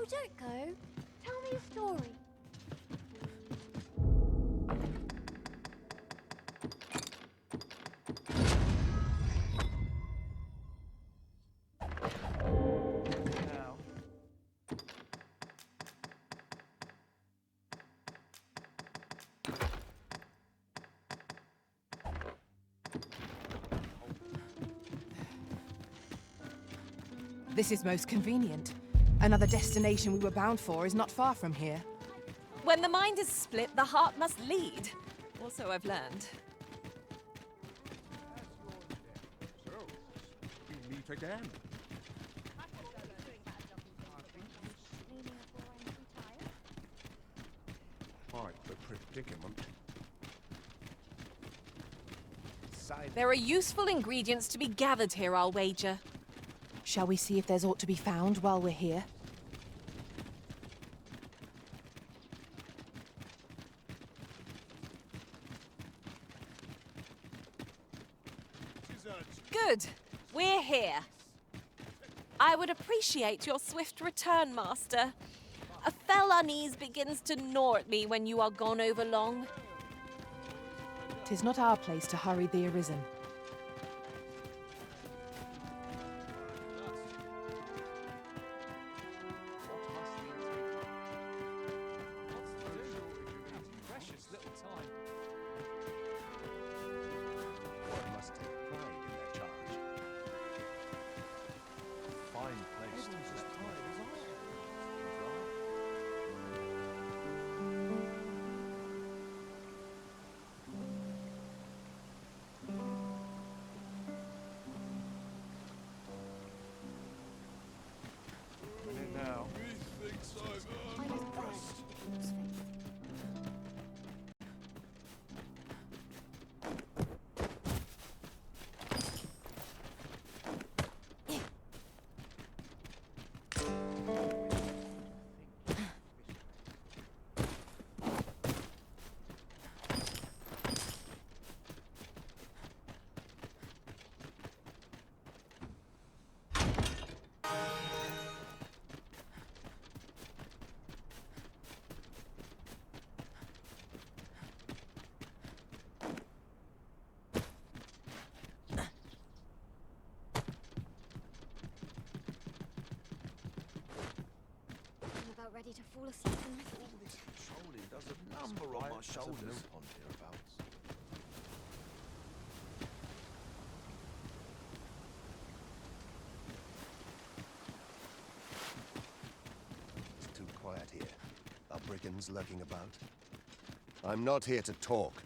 Oh, don't go. Tell me a story. Now. This is most convenient. Another destination we were bound for is not far from here. When the mind is split, the heart must lead. Also, I've learned. So, we meet again. Quite the predicament. There are useful ingredients to be gathered here, I'll wager. Shall we see if there's aught to be found while we're here? Good. We're here. I would appreciate your swift return, Master. A fell unease begins to gnaw at me when you are gone over long. 'Tis not our place to hurry the arisen. One must take pride in their charge. Fine place to just now. I was blessed to be King's faith. I'm about ready to fall asleep in my sleep. This patrolling does a number on my shoulders. On hereabouts. It's too quiet here. Are brigands lurking about? I'm not here to talk.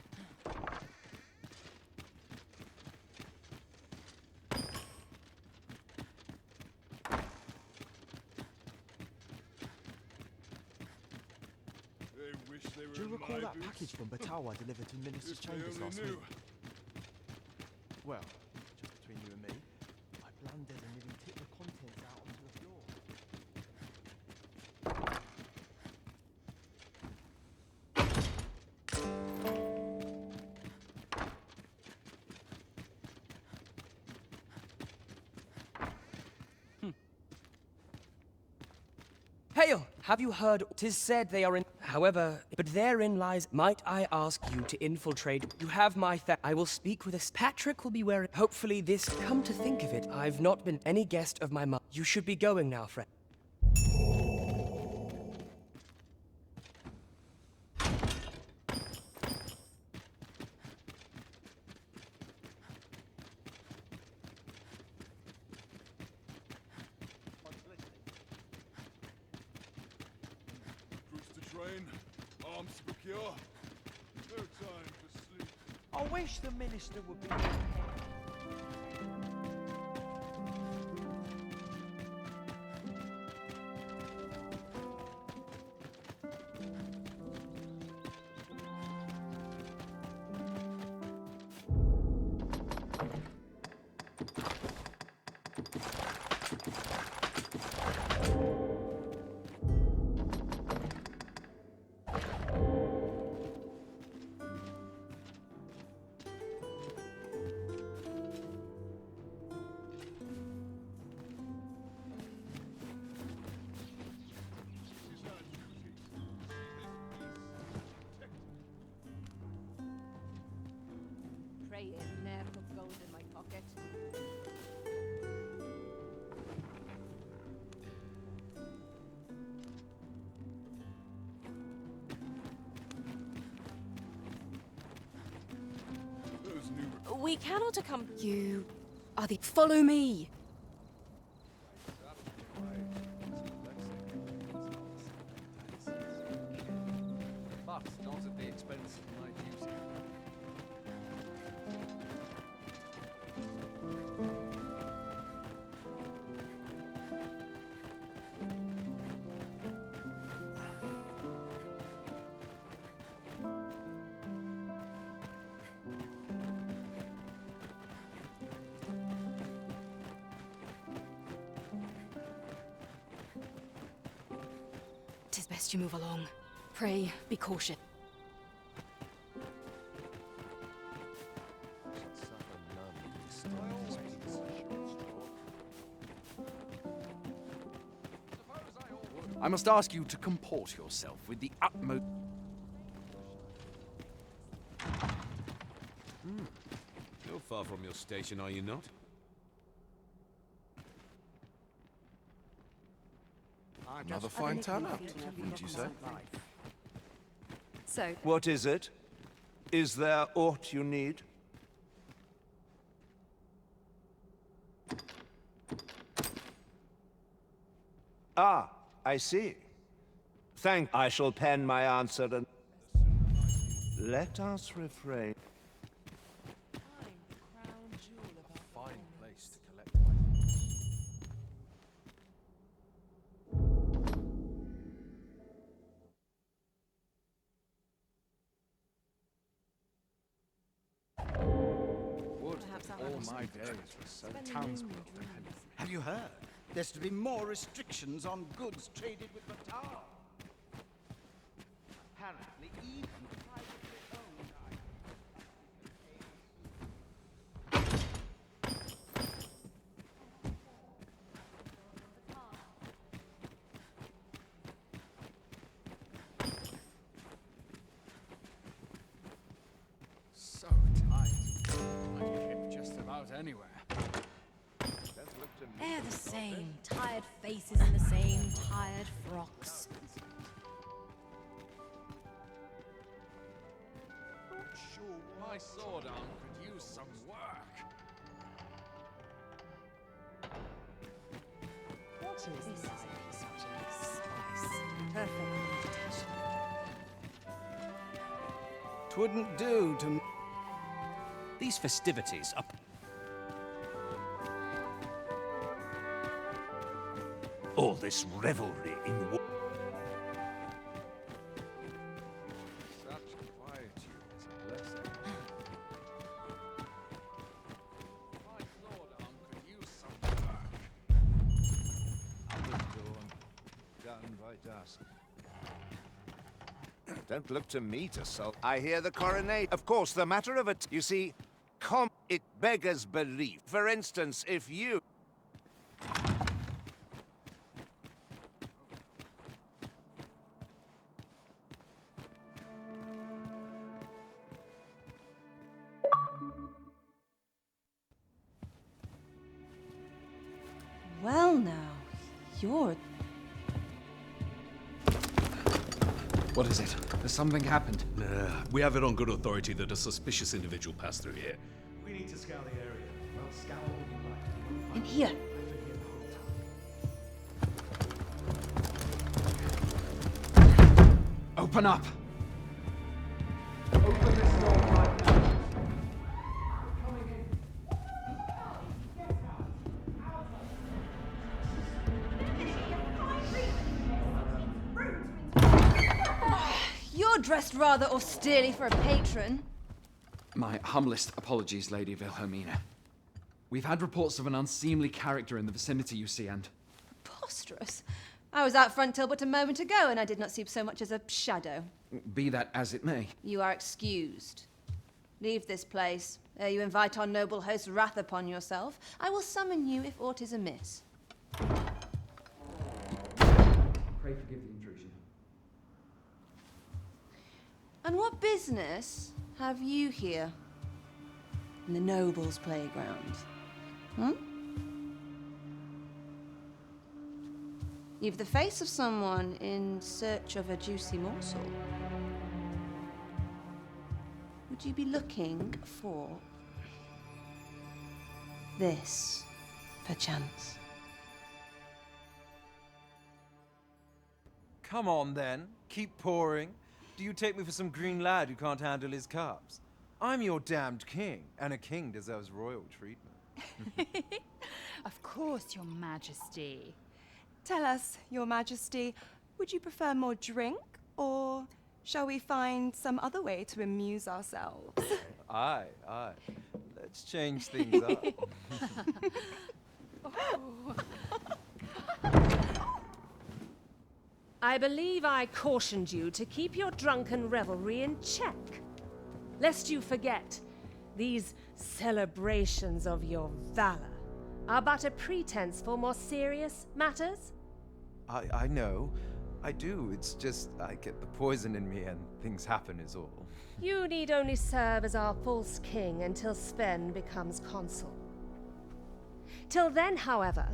Do you recall that package from Batawa delivered to Minister's Chambers last week? Well, just between you and me. I blundered and nearly tipped the contents out onto the floor. Hail! Have you heard? 'Tis said they are in. However, but therein lies. Might I ask you to infiltrate? You have my I will speak with us. Patrick will be wearing. Hopefully, this. Come to think of it, I've not been any guest of my mother. You should be going now, friend. Train, arms secure. No time for sleep. I wish the Minister would be... Pray it never put gold in my pocket. Those new We cannot accompany. You are the. Follow me! But not at the expense of my duty. Tis best you move along. Pray, be cautious. Suffer none to stop this peace. I must ask you to comport yourself with the utmost. You're far from your station, are you not? Another fine turnout, wouldn't you say? So, What is it? Is there aught you need? Ah, I see. I shall pen my answer and... Let us refrain. Fine place to collect my... Would that all my days were so townspeople. Have you heard? There's to be more restrictions on goods traded with Batar. Apparently, even privately owned So tight. I can hit just about anywhere. they're the same. Tired faces in the same tired frocks. My sword arm could use some work. What is this? Is a piece of spice. Perfectly detached. Twouldn't do to... These festivities are... All this revelry in war. Such quietude is a blessing. My sword arm could use some work. Out of dawn, done by dusk. Don't look to me to solve. I hear the coronation. Of course, the matter of it. You see, it beggars belief. For instance, if you. Well now, you're... What is it? Has something happened? We have it on good authority that a suspicious individual passed through here. We need to scour the area. Well, scour all you like. In here. Open up! You're dressed rather austerely for a patron. My humblest apologies, Lady Wilhelmina. We've had reports of an unseemly character in the vicinity, you see, and... Preposterous. I was out front till but a moment ago, and I did not see so much as a shadow. Be that as it may. You are excused. Leave this place, ere you invite our noble host's wrath upon yourself. I will summon you if aught is amiss. Pray forgive the intrusion. And what business have you here? In the nobles' playground? You've the face of someone in search of a juicy morsel. Would you be looking for this, perchance? Come on, then. Keep pouring. Do you take me for some green lad who can't handle his cups? I'm your damned king, and a king deserves royal treatment. Of course, Your Majesty. Tell us, Your Majesty, would you prefer more drink, or shall we find some other way to amuse ourselves? Aye. Let's change things up. I believe I cautioned you to keep your drunken revelry in check, lest you forget these celebrations of your valor are but a pretense for more serious matters. I know. I do. It's just I get the poison in me and things happen is all. You need only serve as our false king until Sven becomes consul. Till then, however,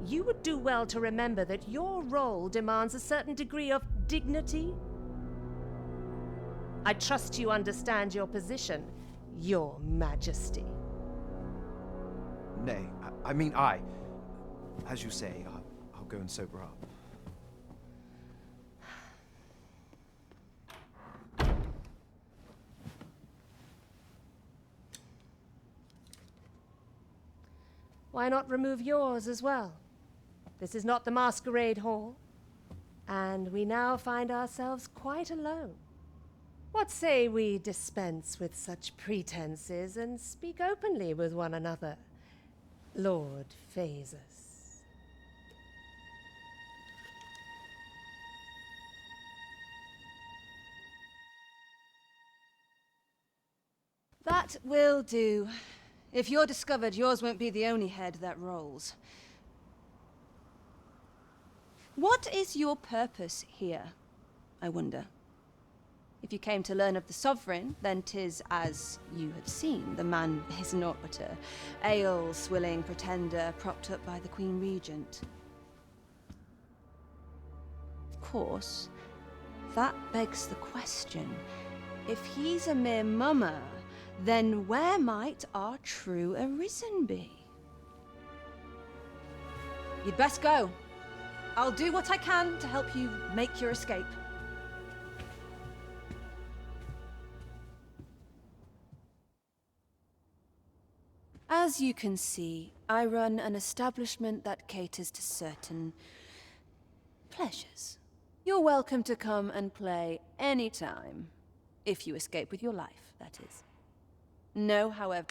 you would do well to remember that your role demands a certain degree of dignity. I trust you understand your position, Your Majesty. Nay, as you say, I'll go and sober up. Why not remove yours as well? This is not the masquerade hall, and we now find ourselves quite alone. What say we dispense with such pretenses and speak openly with one another, Lord Phasus? That will do. If you're discovered, yours won't be the only head that rolls. What is your purpose here, I wonder? If you came to learn of the Sovereign, then 'tis as you have seen. The man is naught but a ale-swilling pretender propped up by the Queen Regent. Of course, that begs the question. If he's a mere mummer, then where might our true Arisen be? You'd best go. I'll do what I can to help you make your escape. As you can see, I run an establishment that caters to certain pleasures. You're welcome to come and play anytime, if you escape with your life, that is. No, however...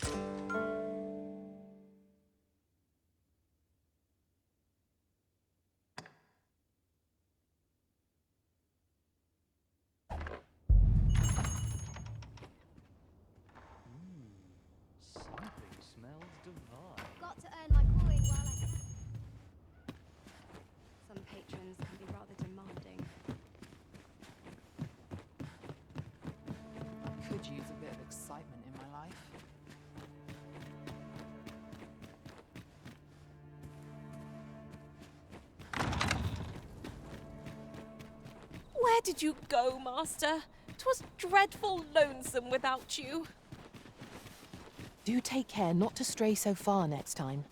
Something smells divine. Got to earn my coin while I can. Some patrons can be rather demanding. Could use a bit of excitement in my life. Where did you go, Master? 'Twas dreadful lonesome without you. Do take care not to stray so far next time.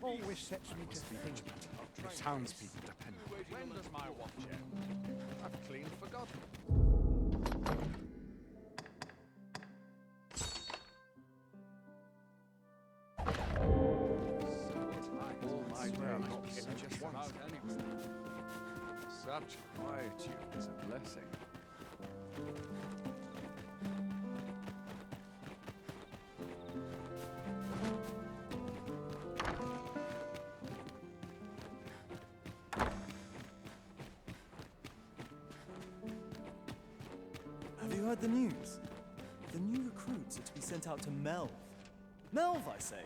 always sets me to think. The townspeople depend on it. When does my watch end? I've clean forgotten. Such quietude is a blessing. Have you heard the news? The new recruits are to be sent out to Melv. Melv, I say.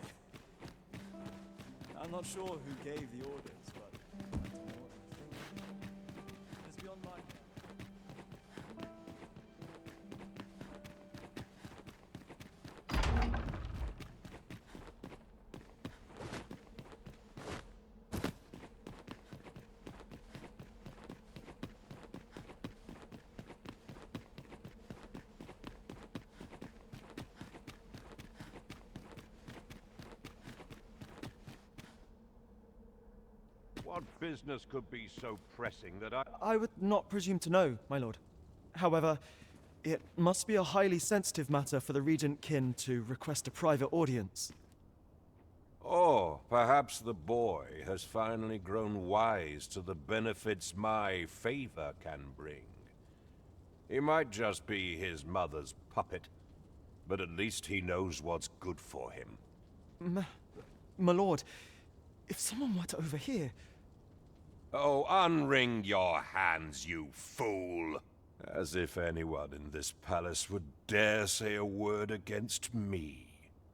I'm not sure who gave the orders, but it's beyond my care. What business could be so pressing that I would not presume to know, my lord. However, it must be a highly sensitive matter for the Regent Kin to request a private audience. Oh, perhaps the boy has finally grown wise to the benefits my favor can bring. He might just be his mother's puppet, but at least he knows what's good for him. My lord, if someone were to overhear... Oh, unwring your hands, you fool! As if anyone in this palace would dare say a word against me.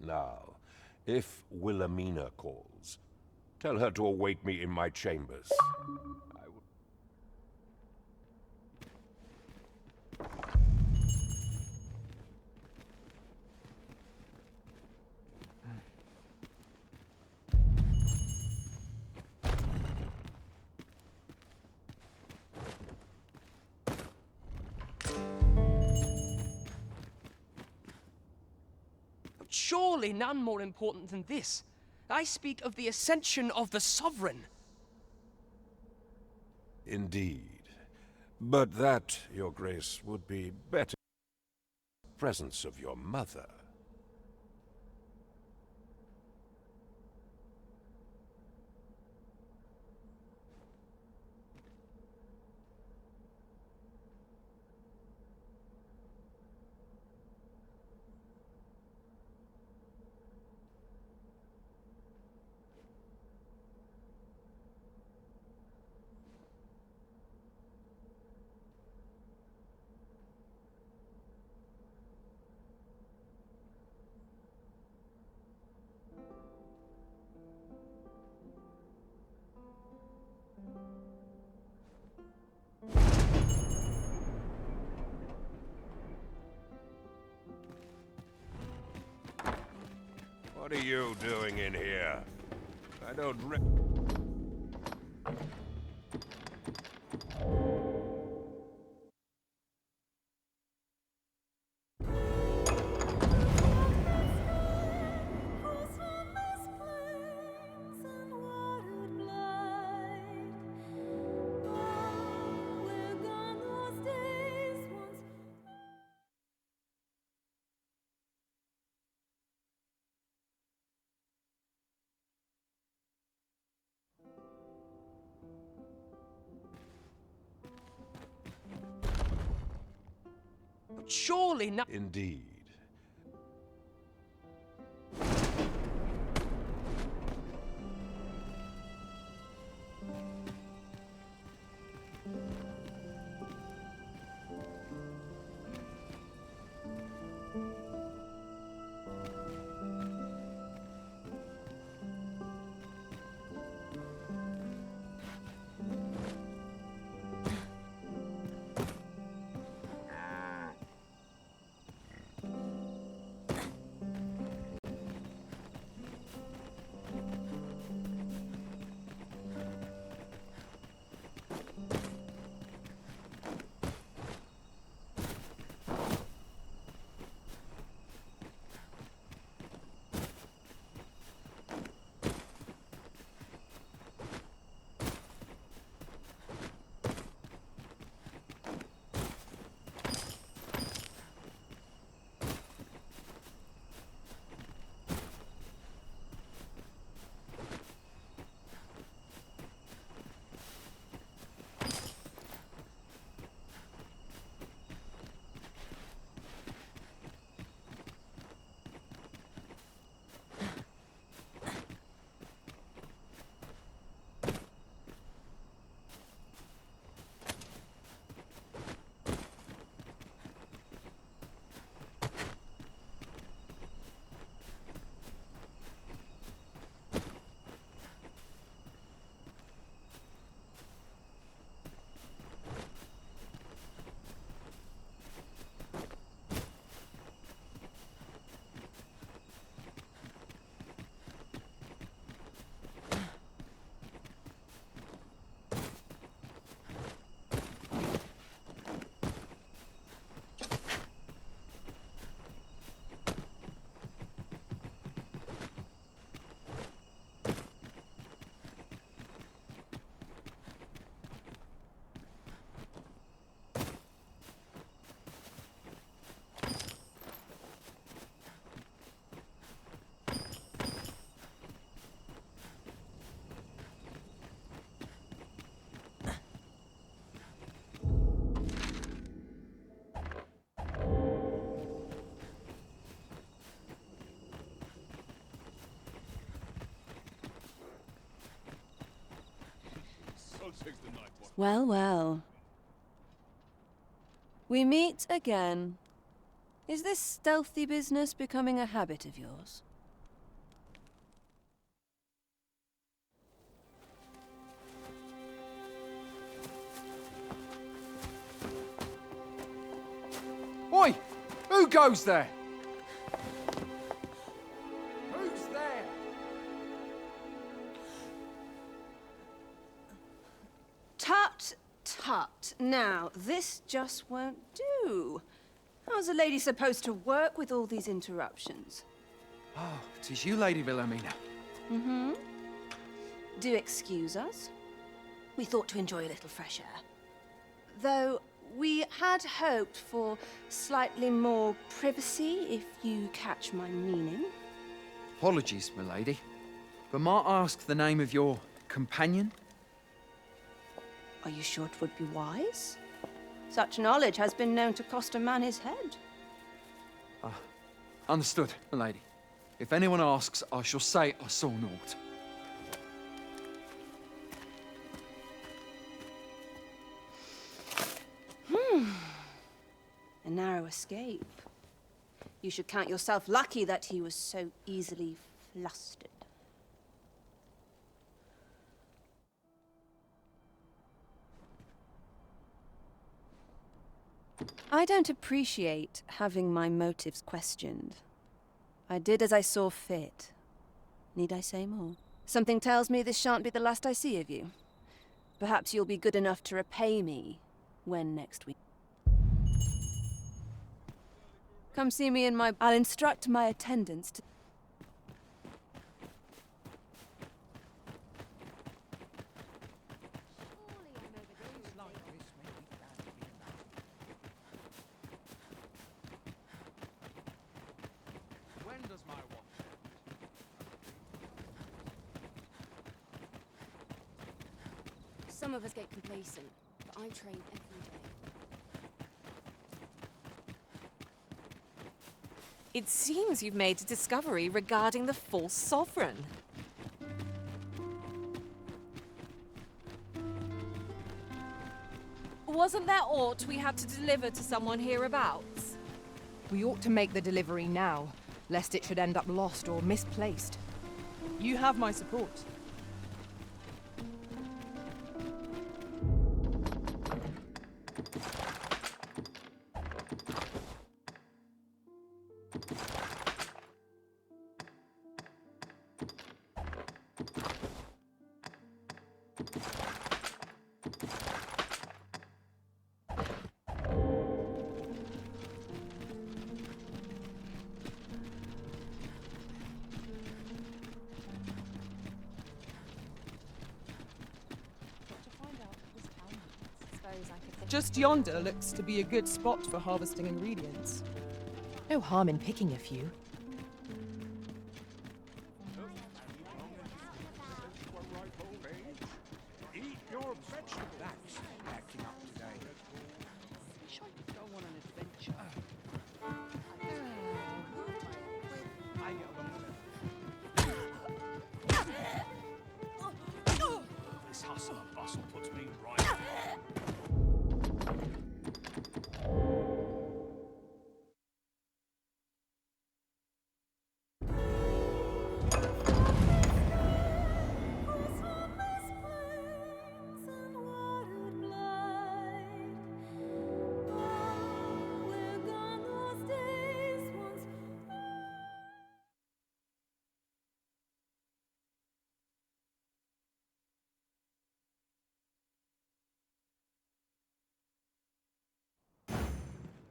Now, if Wilhelmina calls, tell her to await me in my chambers. Surely none more important than this. I speak of the ascension of the Sovereign. Indeed. But that, Your Grace, would be better in the presence of your mother. What are you doing in here? I don't Surely not. Indeed. Well, well. We meet again. Is this stealthy business becoming a habit of yours? Oi! Who goes there? Who's there? Tut, tut. Now, this just won't do. How's a lady supposed to work with all these interruptions? Oh, 'tis you, Lady Wilhelmina. Mm-hmm. Do excuse us. We thought to enjoy a little fresh air. Though we had hoped for slightly more privacy, if you catch my meaning. Apologies, milady. But might I ask the name of your companion? Are you sure it would be wise? Such knowledge has been known to cost a man his head. Understood, milady. If anyone asks, I shall say I saw naught. A narrow escape. You should count yourself lucky that he was so easily flustered. I don't appreciate having my motives questioned. I did as I saw fit. Need I say more? Something tells me this shan't be the last I see of you. Perhaps you'll be good enough to repay me when next week. Come see me in my... I'll instruct my attendants to... When does my watch end? Some of us get complacent, but I train every day. It seems you've made a discovery regarding the false sovereign. Wasn't there aught we had to deliver to someone hereabouts? We ought to make the delivery now, lest it should end up lost or misplaced. You have my support. Just yonder looks to be a good spot for harvesting ingredients. No harm in picking a few. Eat your vegetables. That's acting up today. Shall we go on an adventure? I get along. This hustle and bustle puts me right.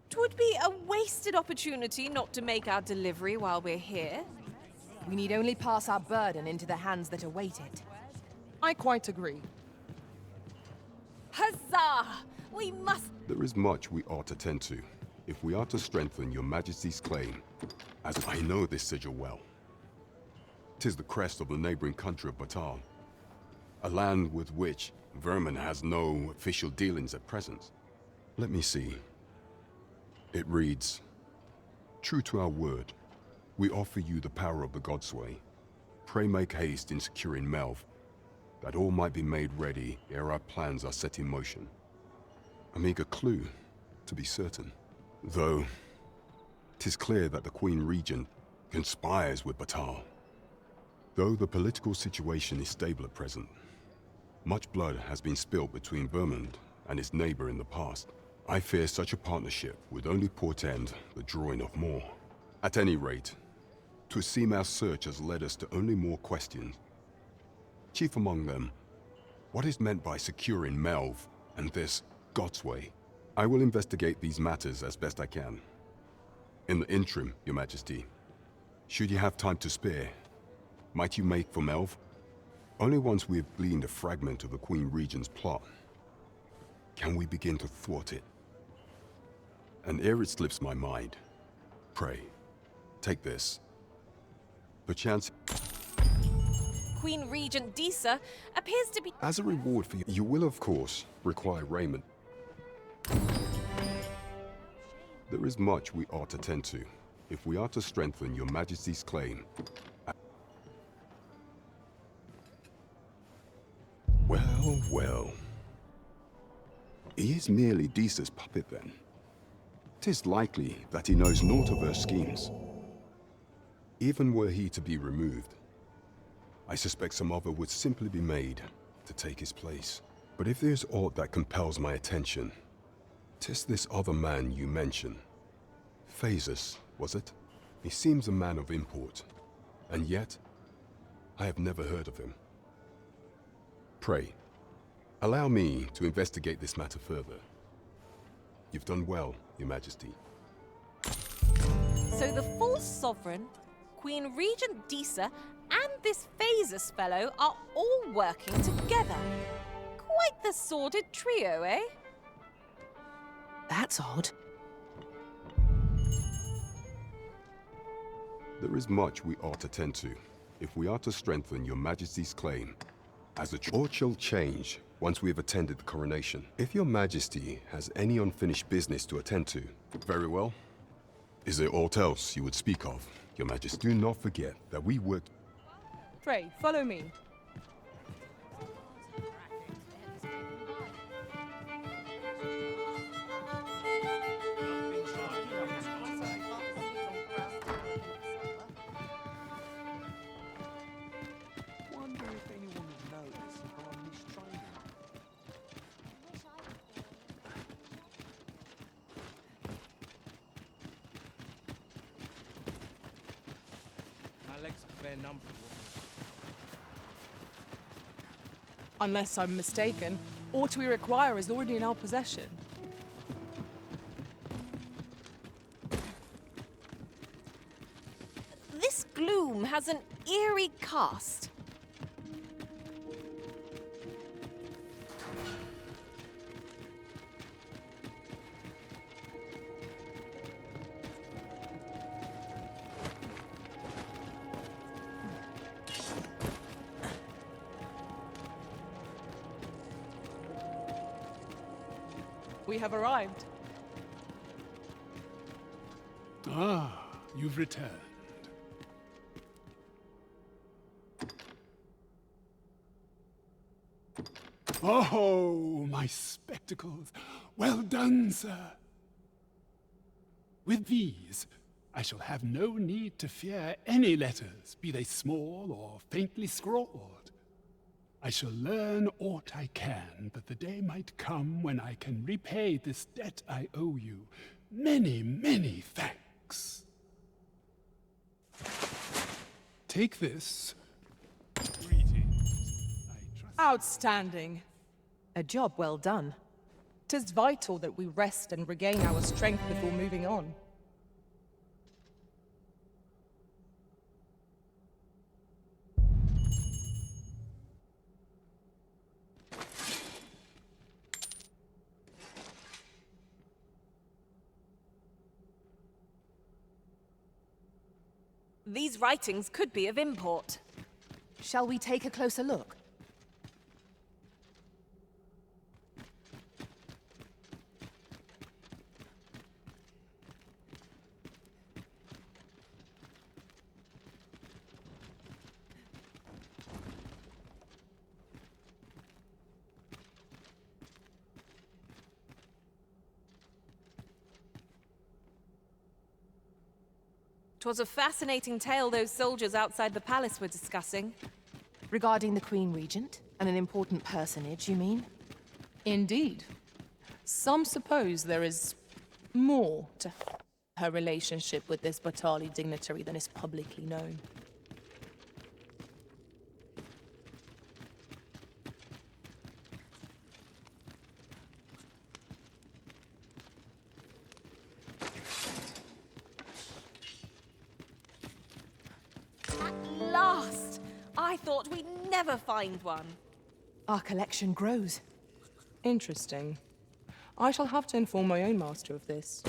It would be a wasted opportunity not to make our delivery while we're here. We need only pass our burden into the hands that await it. I quite agree. Huzzah! We must... There is much we ought to tend to, if we are to strengthen your Majesty's claim, as I know this sigil well. 'Tis the crest of the neighboring country of Batal, a land with which Vermin has no official dealings at present. Let me see. It reads, "True to our word, we offer you the power of the Godsway. Pray make haste in securing Melv. that all might be made ready ere our plans are set in motion. A meager clue, to be certain. Though, 'tis clear that the Queen Regent conspires with Batal. Though the political situation is stable at present, much blood has been spilled between Vermund and its neighbor in the past. I fear such a partnership would only portend the drawing of more. At any rate, 'twould seem our search has led us to only more questions. Chief among them, what is meant by securing Melv and this God's Way? I will investigate these matters as best I can. In the interim, Your Majesty, should you have time to spare, might you make for Melv? Only once we have gleaned a fragment of the Queen Regent's plot can we begin to thwart it. And ere it slips my mind, pray, take this. Perchance... Queen Regent Disa appears to be... As a reward for you, you will of course require raiment. There is much we ought to tend to, if we are to strengthen your Majesty's claim. Well, well. He is merely Disa's puppet then. 'Tis likely that he knows naught of her schemes. Even were he to be removed, I suspect some other would simply be made to take his place. But if there's aught that compels my attention, 'tis this other man you mention. Phasus, was it? He seems a man of import, and yet I have never heard of him. Pray, allow me to investigate this matter further. You've done well, Your Majesty. So the false sovereign, Queen Regent Disa, and this Phasus fellow are all working together. Quite the sordid trio, eh? That's odd. There is much we ought to tend to, if we are to strengthen Your Majesty's claim. As the court shall change once we have attended the coronation. If Your Majesty has any unfinished business to attend to, very well. Is there aught else you would speak of, Your Majesty? Do not forget that we worked... Pray, follow me. Wonder if anyone would notice if I'm mistraining. My legs are fair numb for walking. Unless I'm mistaken, aught we require is already in our possession. This gloom has an eerie cast. We have arrived. Ah, you've returned. Oh, my spectacles. Well done, sir. With these, I shall have no need to fear any letters, be they small or faintly scrawled. I shall learn aught I can, that the day might come when I can repay this debt I owe you. Many, many thanks. Take this. Outstanding. A job well done. 'Tis vital that we rest and regain our strength before moving on. These writings could be of import. Shall we take a closer look? 'Twas a fascinating tale those soldiers outside the palace were discussing. Regarding the Queen Regent? And an important personage, you mean? Indeed. Some suppose there is more to her relationship with this Batali dignitary than is publicly known. At last! I thought we'd never find one. Our collection grows. Interesting. I shall have to inform my own master of this.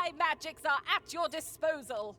My magics are at your disposal.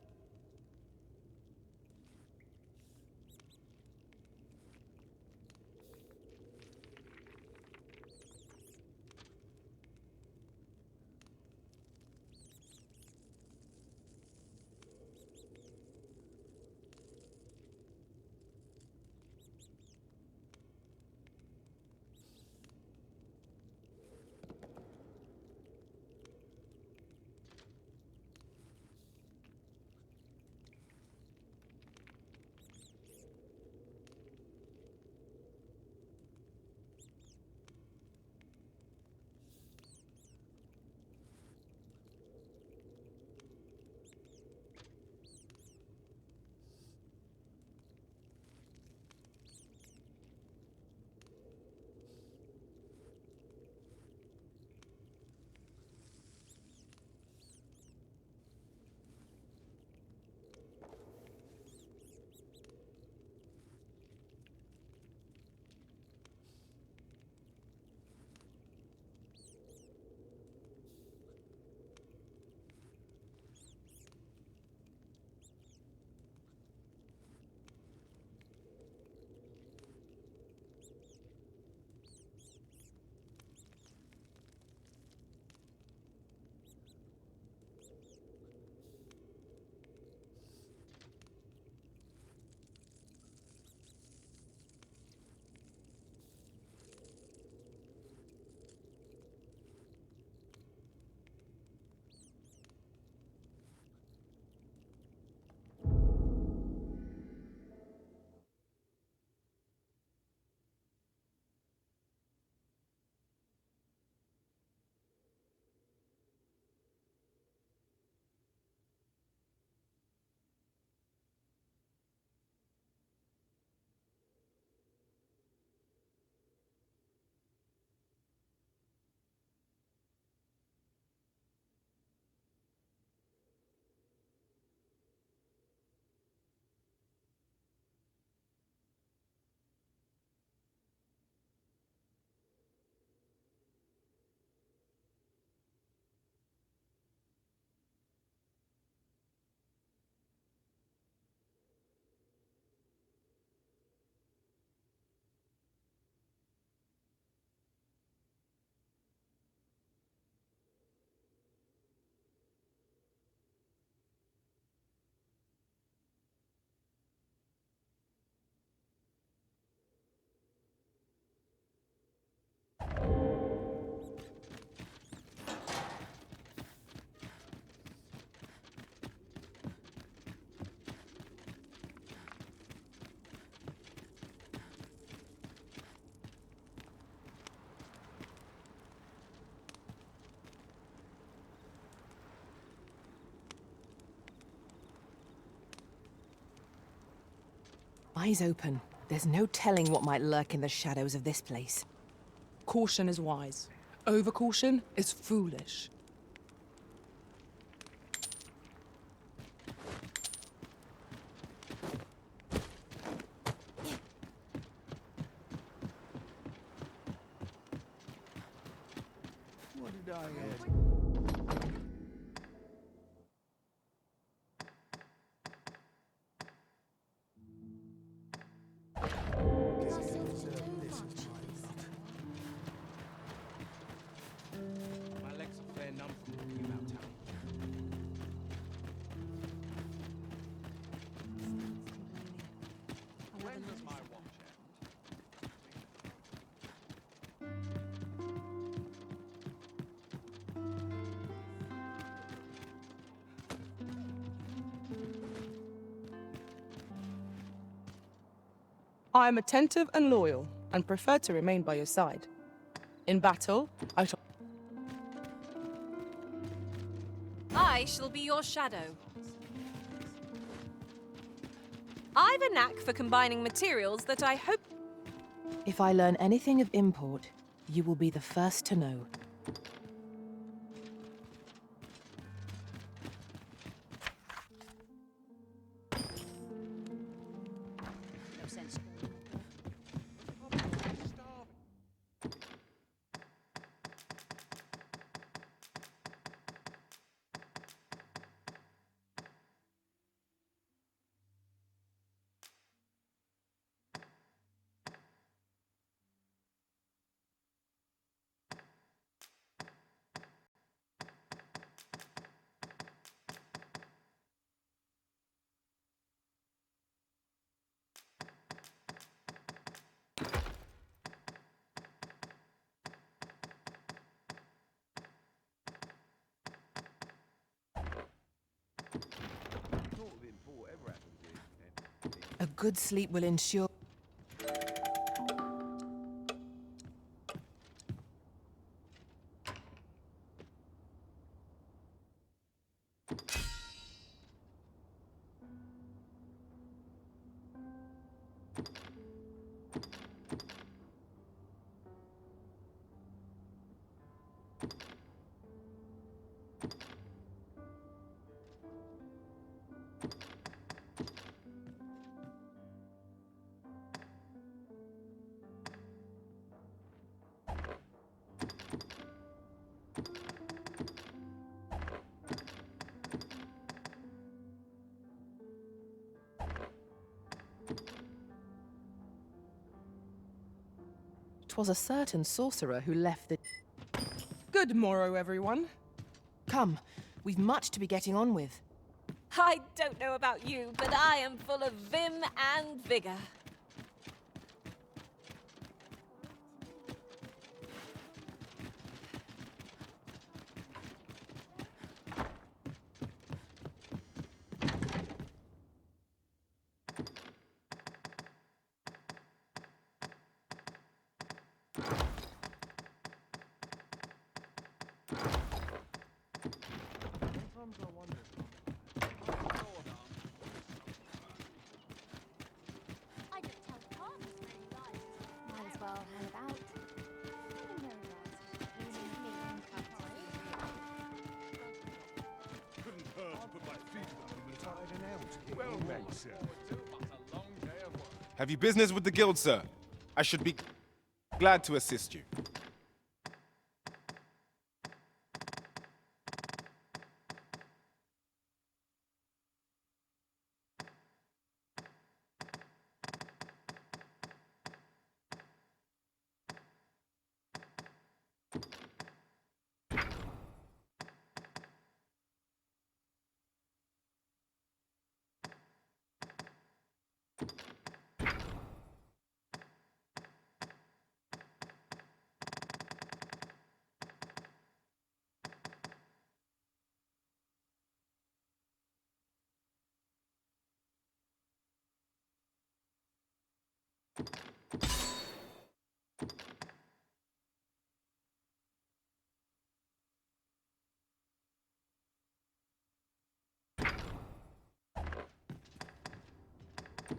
Eyes open. There's no telling what might lurk in the shadows of this place. Caution is wise. Overcaution is foolish. What did I hear? I am attentive and loyal, and prefer to remain by your side. In battle, I shall be your shadow. I've a knack for combining materials that I hope... If I learn anything of import, you will be the first to know. A good sleep will ensure... Was a certain sorcerer who left the... Good morrow, everyone. Come, we've much to be getting on with. I don't know about you, but I am full of vim and vigor. Have you business with the guild, sir? I should be glad to assist you.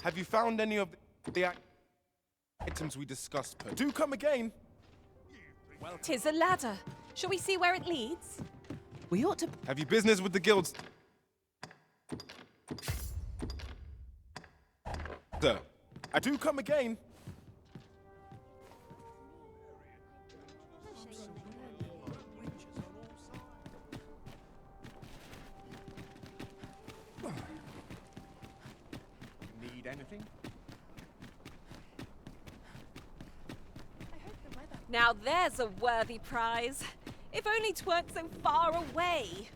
Have you found any of the items we discussed? Do come again. Tis a ladder. Shall we see where it leads? We ought to... Have you business with the guilds? Sir, I do come again. Need anything? Now there's a worthy prize. If only 'tweren't so far away.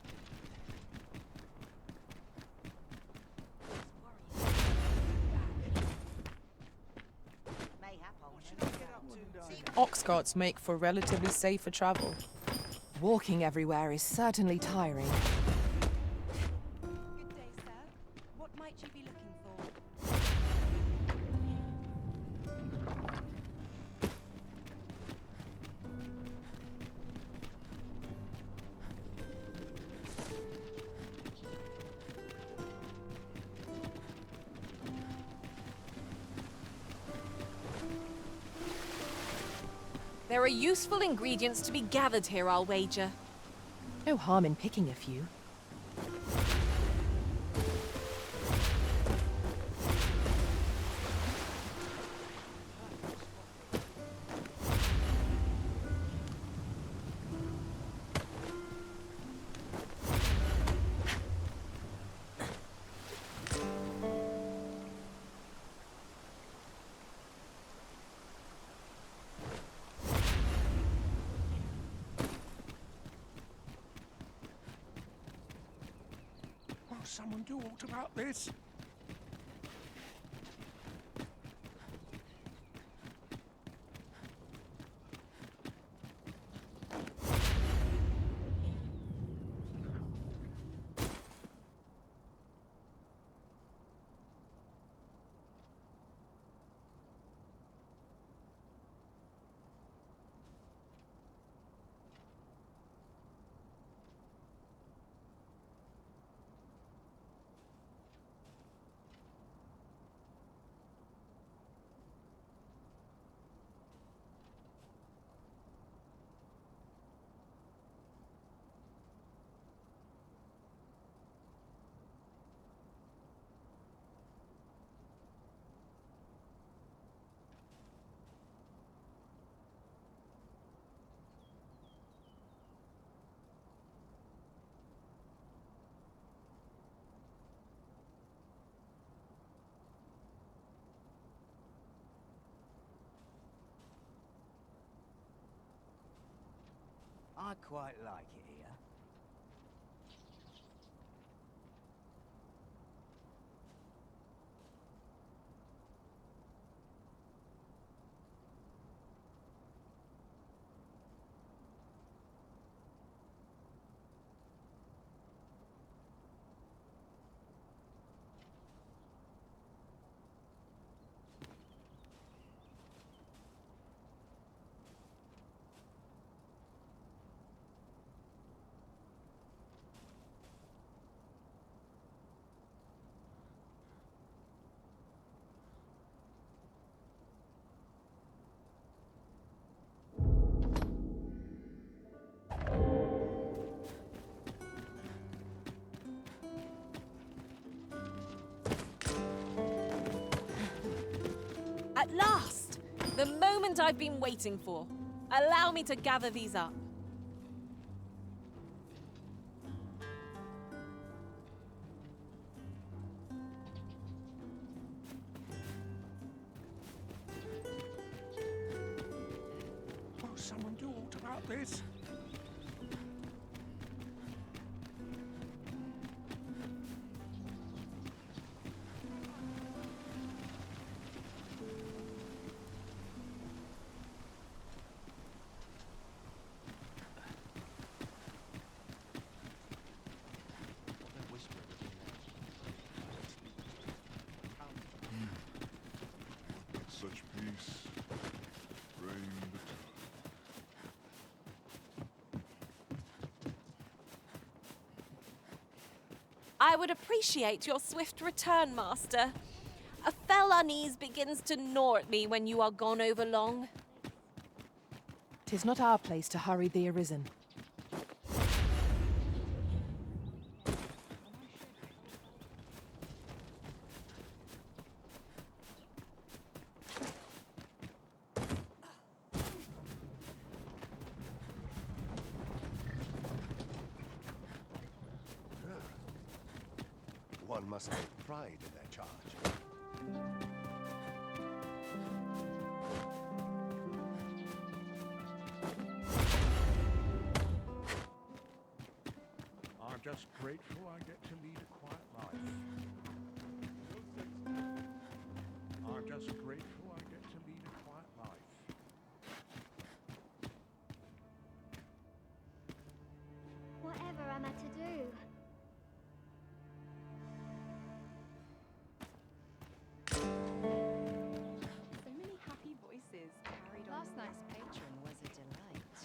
Ox carts make for relatively safer travel. Walking everywhere is certainly tiring. Good day, sir. What might you be looking for? There are useful ingredients to be gathered here, I'll wager. No harm in picking a few. Will someone do aught about this? I quite like it here. At last! The moment I've been waiting for. Allow me to gather these up. Will someone do aught about this? Such peace reigned. I would appreciate your swift return, Master. A fell unease begins to gnaw at me when you are gone over long. 'Tis not our place to hurry the arisen. One must take pride in their charge. I'm just grateful I get to lead a quiet life. I'm just grateful I get to lead a quiet life. Whatever am I to do? So many happy voices carried on. Last night's patron was a delight.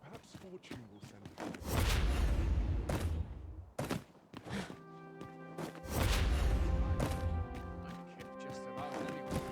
Perhaps fortune will send it. Just about anyone.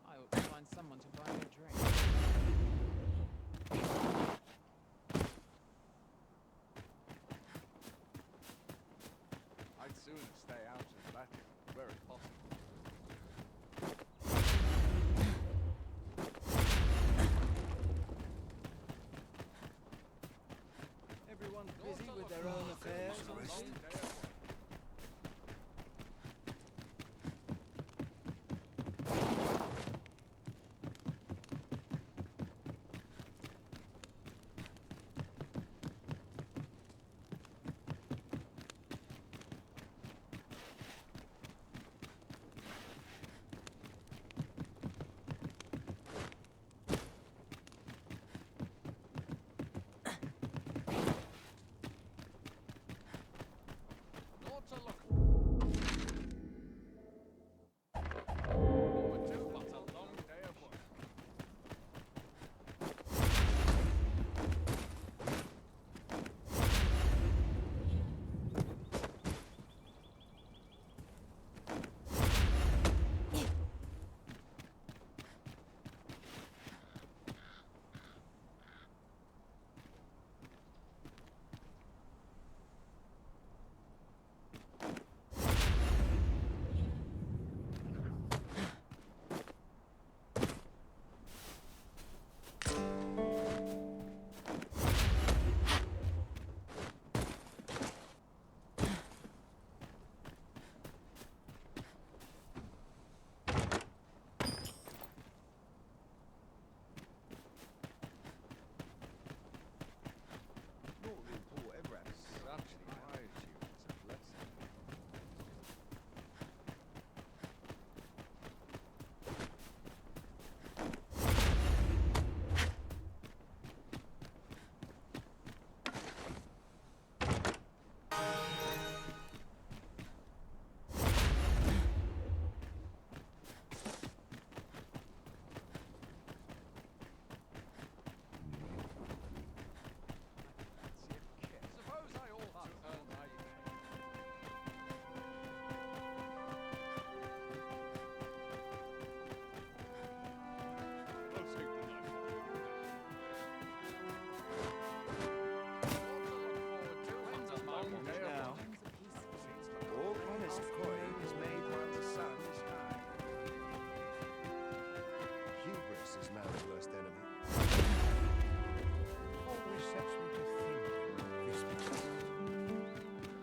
I ought to find someone to buy me a drink. I'd sooner stay out of battle, where it's possible. Everyone busy with their own affairs.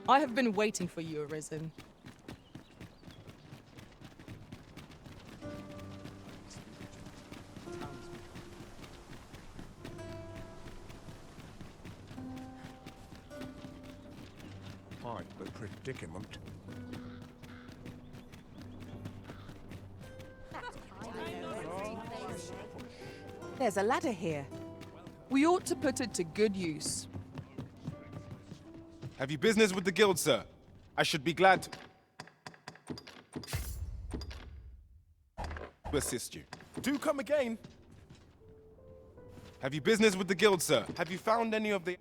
I have been waiting for you, Arisen. Quite the predicament. There's a ladder here. We ought to put it to good use. Have you business with the guild, sir? I should be glad to assist you. Do come again. Have you business with the guild, sir? Have you found any of the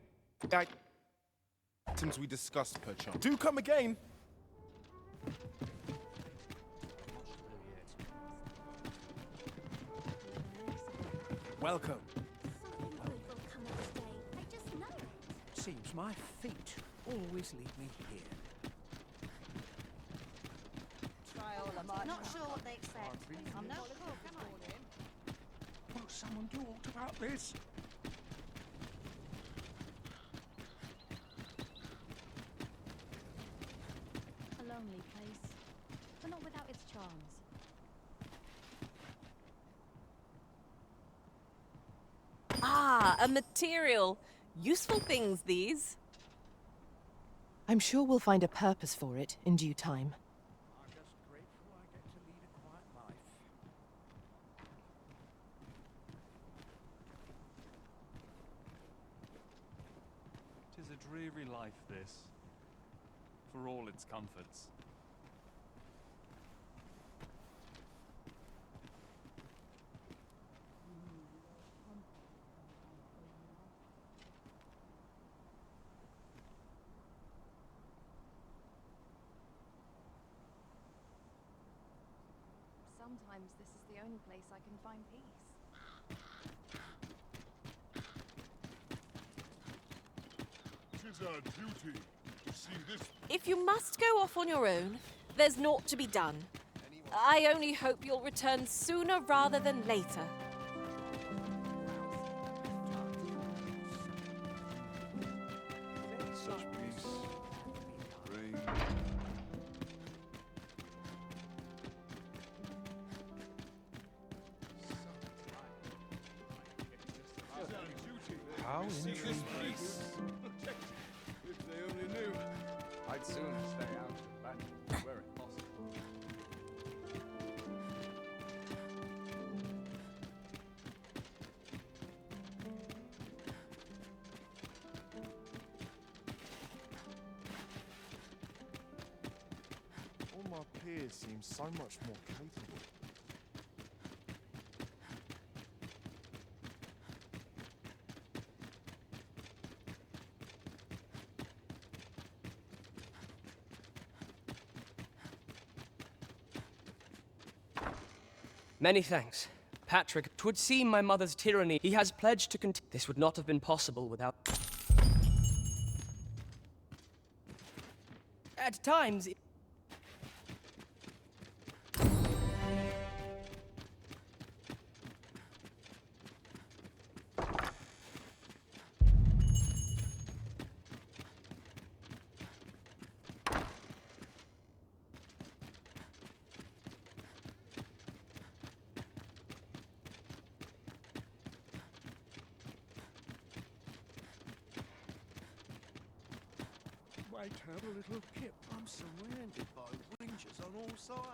items we discussed, perchance? Do come again. Welcome. Seems my feet always lead me here. Not sure what they expect. I'm no cook, am I? Will someone do aught about this? A lonely place, but not without its charms. Ah, a material. Useful things, these. I'm sure we'll find a purpose for it in due time. I'm just grateful dreary life, this. For all its comforts. Sometimes this is the only place I can find peace. Tis our duty to see this. If you must go off on your own, there's naught to be done. I only hope you'll return sooner rather than later. Such peace. Free. How interesting. If they only knew. I'd sooner stay out of battle, were it possible. All my peers seem so much more capable. Many thanks. Patrick, 'twould seem my mother's tyranny. He has pledged to continue. This would not have been possible without. At times. Wait, have a little kip. I'm surrounded by rangers on all sides.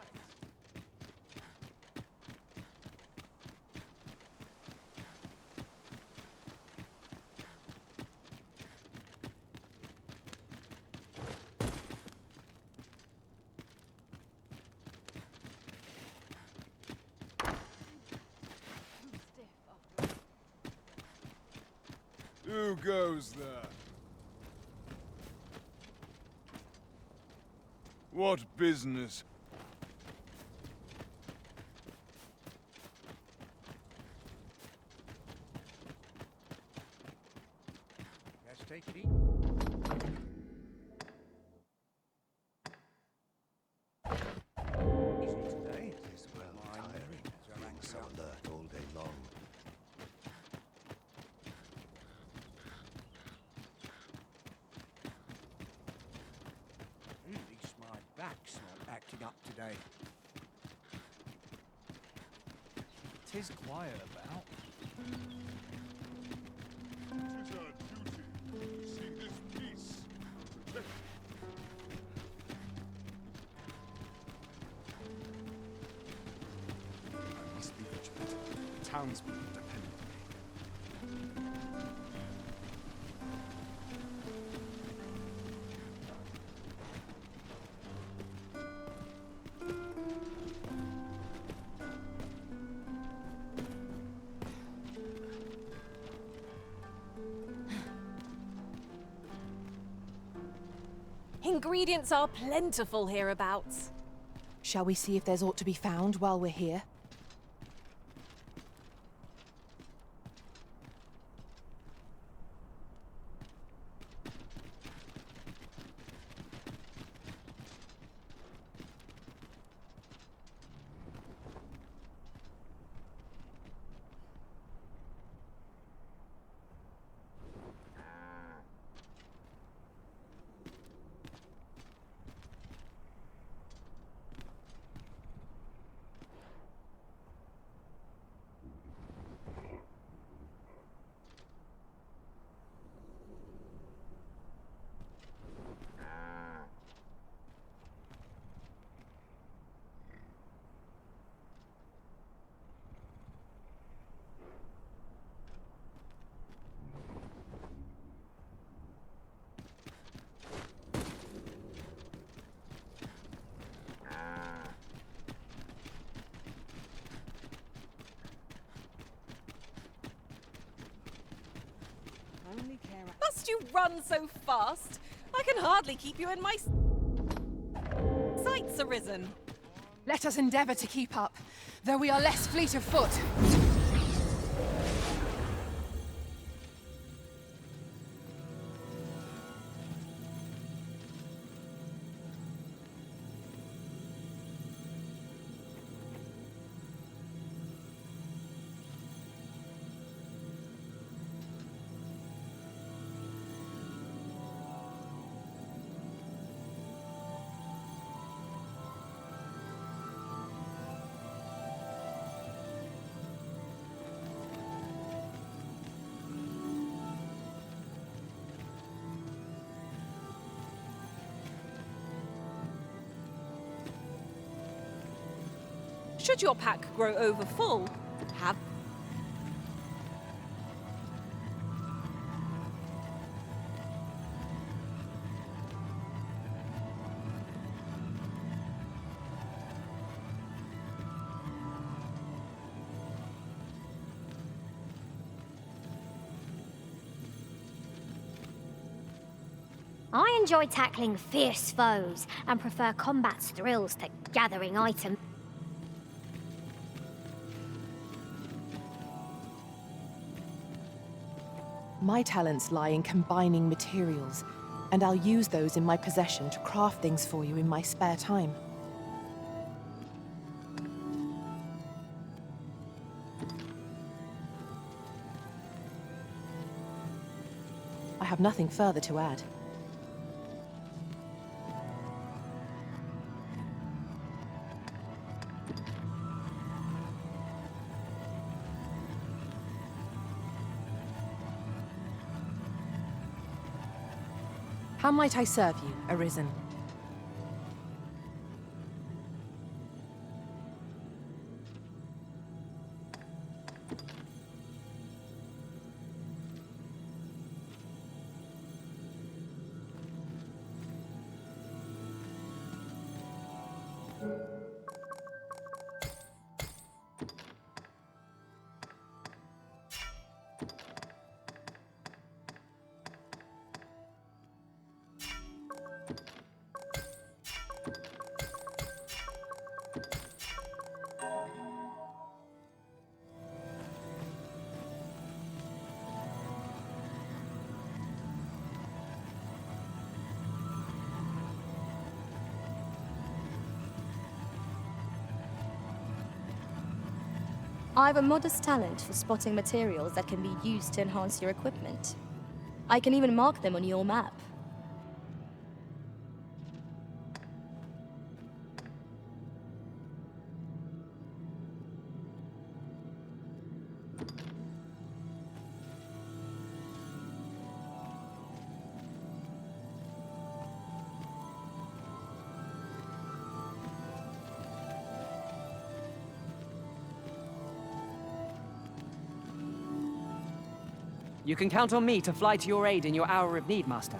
Who goes there? What business? Let's take it easy. Today is well tiring, being so alert all day long. At least my back's not acting up today. Tis quiet about. Tis our duty to see this peace protected. I must be vigilant. The townspeople depend on me. Ingredients are plentiful hereabouts. Shall we see if there's aught to be found while we're here? surprised you run so fast. I can hardly keep you in my sights, Arisen. Let us endeavor to keep up, though we are less fleet of foot. Should your pack grow over full, have... I enjoy tackling fierce foes and prefer combat's thrills to gathering items. My talents lie in combining materials, and I'll use those in my possession to craft things for you in my spare time. I have nothing further to add. How might I serve you, Arisen? I have a modest talent for spotting materials that can be used to enhance your equipment. I can even mark them on your map. You can count on me to fly to your aid in your hour of need, Master.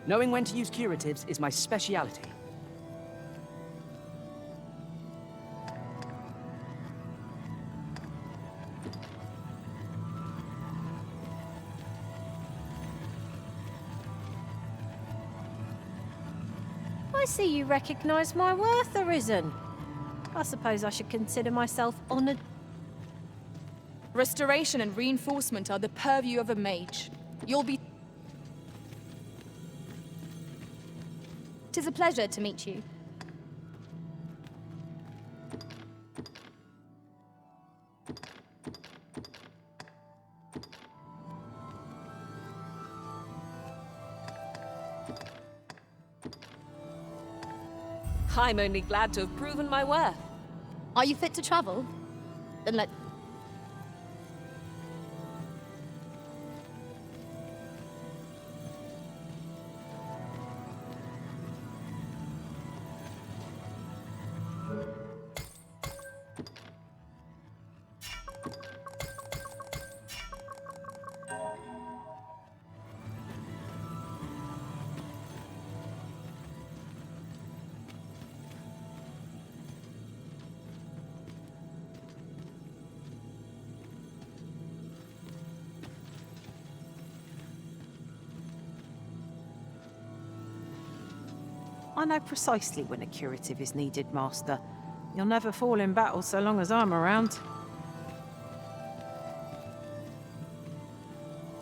Knowing when to use curatives is my speciality. I see you recognize my worth, Arisen. I suppose I should consider myself honored. Restoration and reinforcement are the purview of a mage. You'll be... Tis a pleasure to meet you. I'm only glad to have proven my worth. Are you fit to travel? Then let... I know precisely when a curative is needed, Master. You'll never fall in battle so long as I'm around.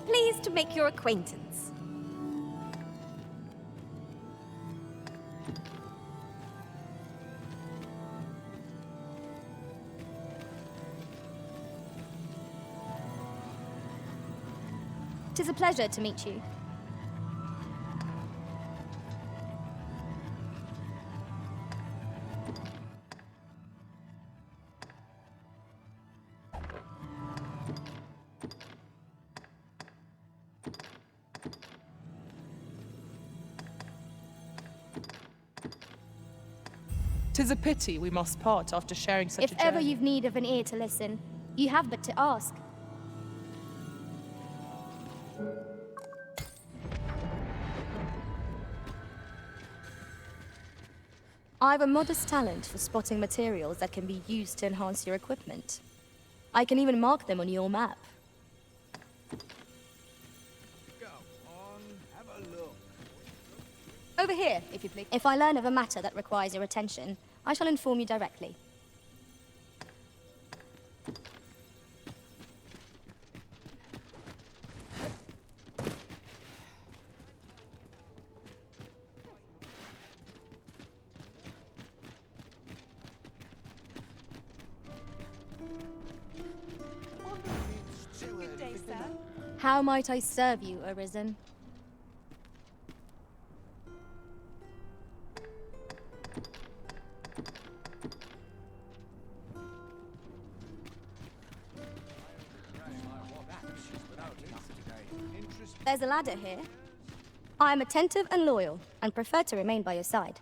Pleased to make your acquaintance. Tis a pleasure to meet you. Tis a pity we must part after sharing such a If journey. ever you've need of an ear to listen, you have but to ask. I've a modest talent for spotting materials that can be used to enhance your equipment. I can even mark them on your map. Go on, have a look. Over here, if you please. If I learn of a matter that requires your attention, I shall inform you directly. Good day, sir. How might I serve you, Arisen? There's a ladder here. I am attentive and loyal, and prefer to remain by your side.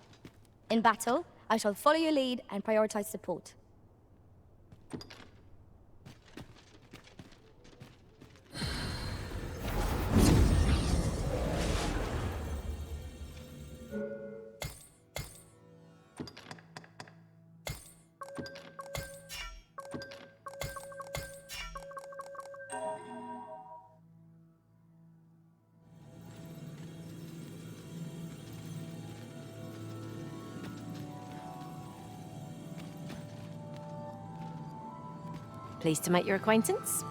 In battle, I shall follow your lead and prioritize support. Pleased to make your acquaintance.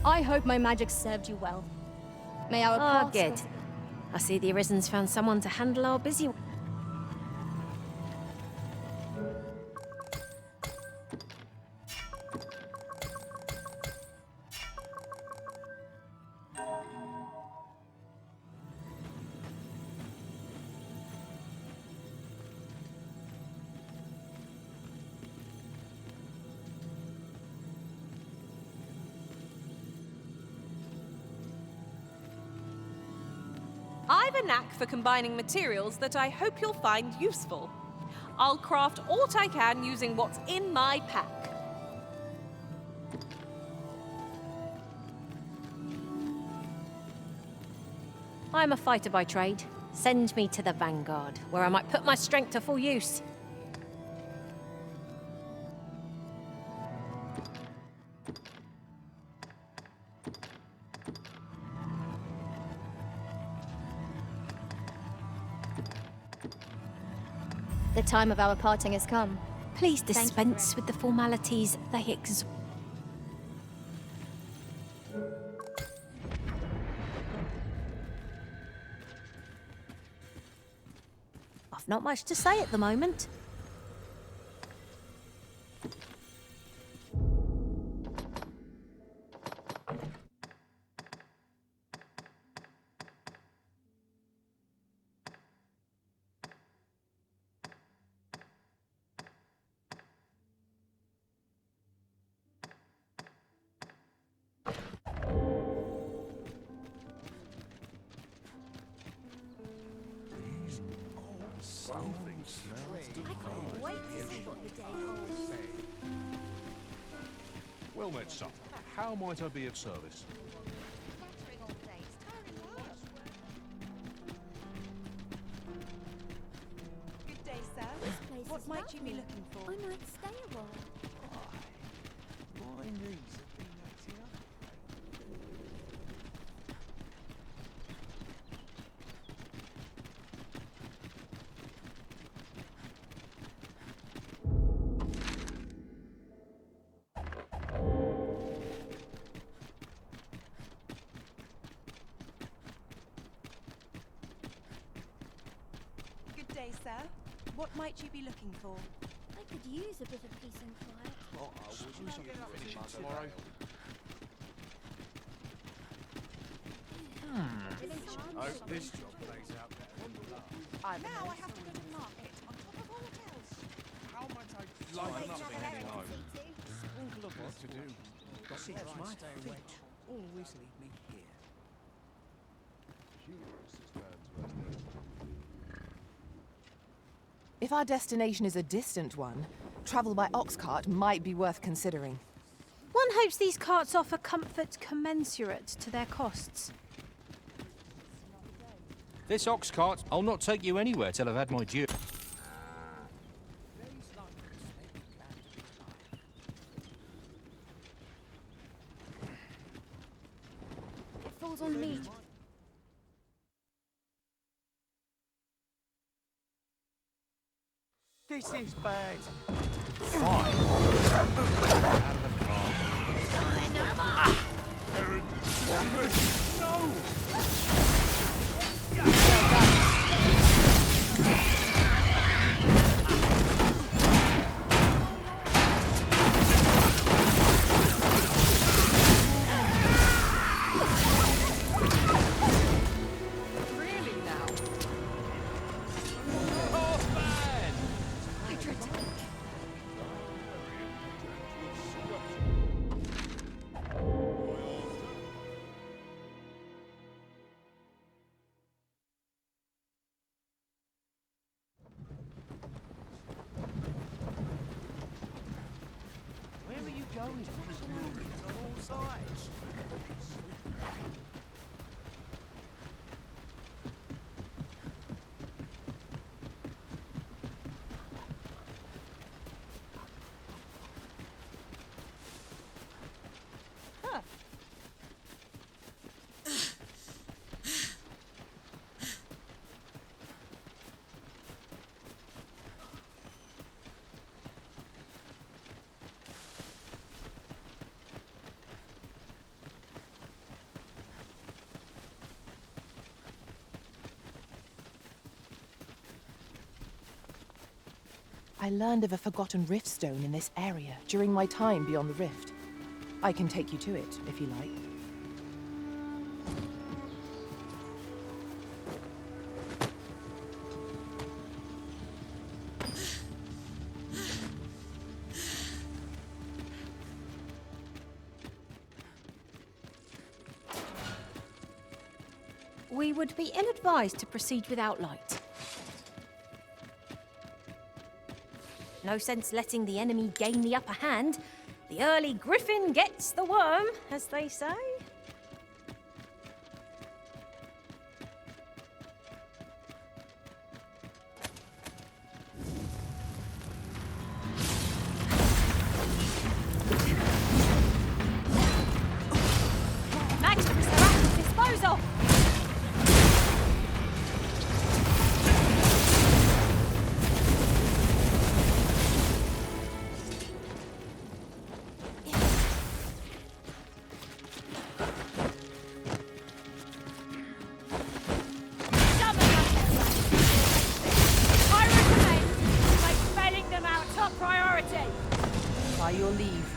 I hope my magic served you well. May our Ah, paths good. I see the Arisen's found someone to handle our busy... I've a knack for combining materials that I hope you'll find useful. I'll craft aught I can using what's in my pack. I'm a fighter by trade. Send me to the vanguard, where I might put my strength to full use. The time of our parting has come. Please Thank you dispense with the formalities. They exhaust. I've not much to say at the moment. Something smells divine. Wait to see what the day holds. Well met, son. How might I be of service? Nattering all day. It's tiring work. Good day, sir. might you be looking for? I might stay a while. My knees have been acting up. Good day, sir. What might you be looking for? I could use a bit of peace and quiet. Oh, I was usually finishing tomorrow. I hope this job plays out better than the last. Now I have to go to market on top of all else. How might I line up for heading home? Sprinkle of what to do. See, my feet always lead me here. Humorous is Burnsworth. If our destination is a distant one, travel by ox cart might be worth considering. One hopes these carts offer comfort commensurate to their costs. This ox cart, I'll not take you anywhere till I've had my due. It falls on me. This is bad. Fine. Really now? Where are you going? On all sides. I learned of a forgotten rift stone in this area during my time beyond the rift. I can take you to it, if you like. We would be ill-advised to proceed without light. No sense letting the enemy gain the upper hand. The early griffin gets the worm, as they say. Maximus are at his disposal! By your leave.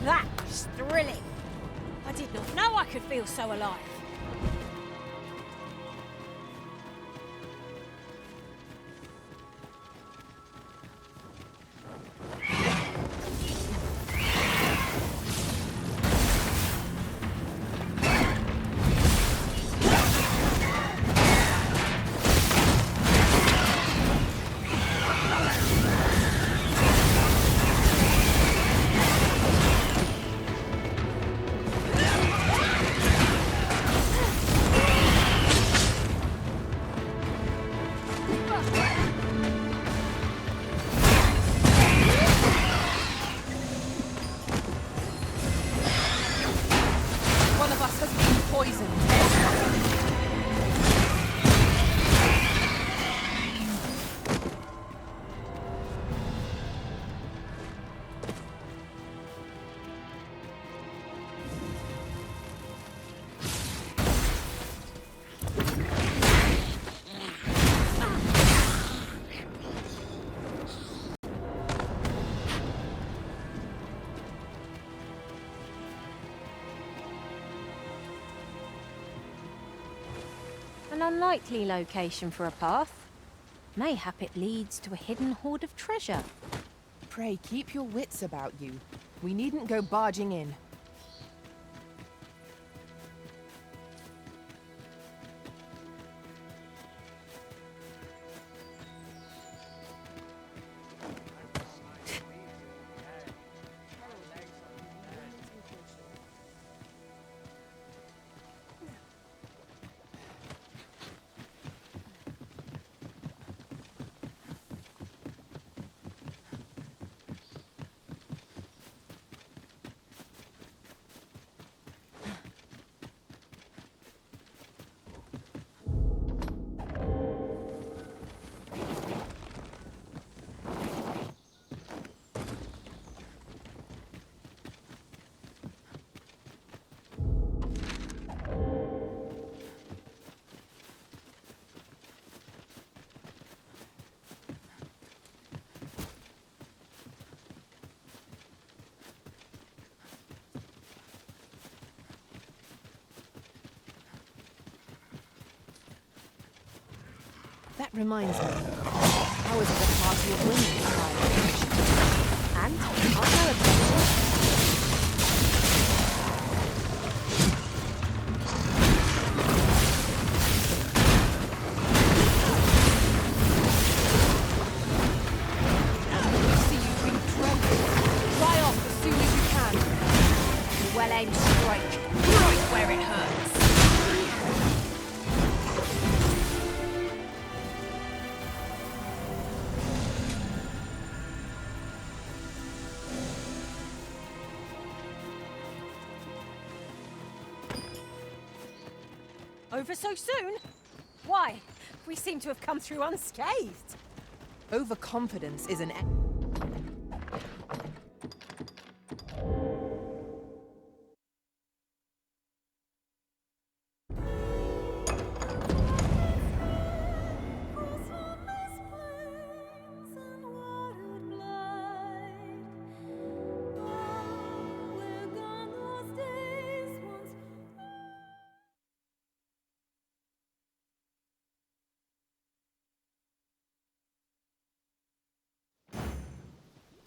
That was thrilling. I did not know I could feel so alive. An unlikely location for a path. Mayhap it leads to a hidden hoard of treasure. Pray, keep your wits about you. We needn't go barging in. That reminds me. How is it a party of women and I'll know about it. See you being drunk. Fly off as soon as you can. Well-aimed strike. Right where it hurts. Over so soon? Why? We seem to have come through unscathed. Overconfidence is an...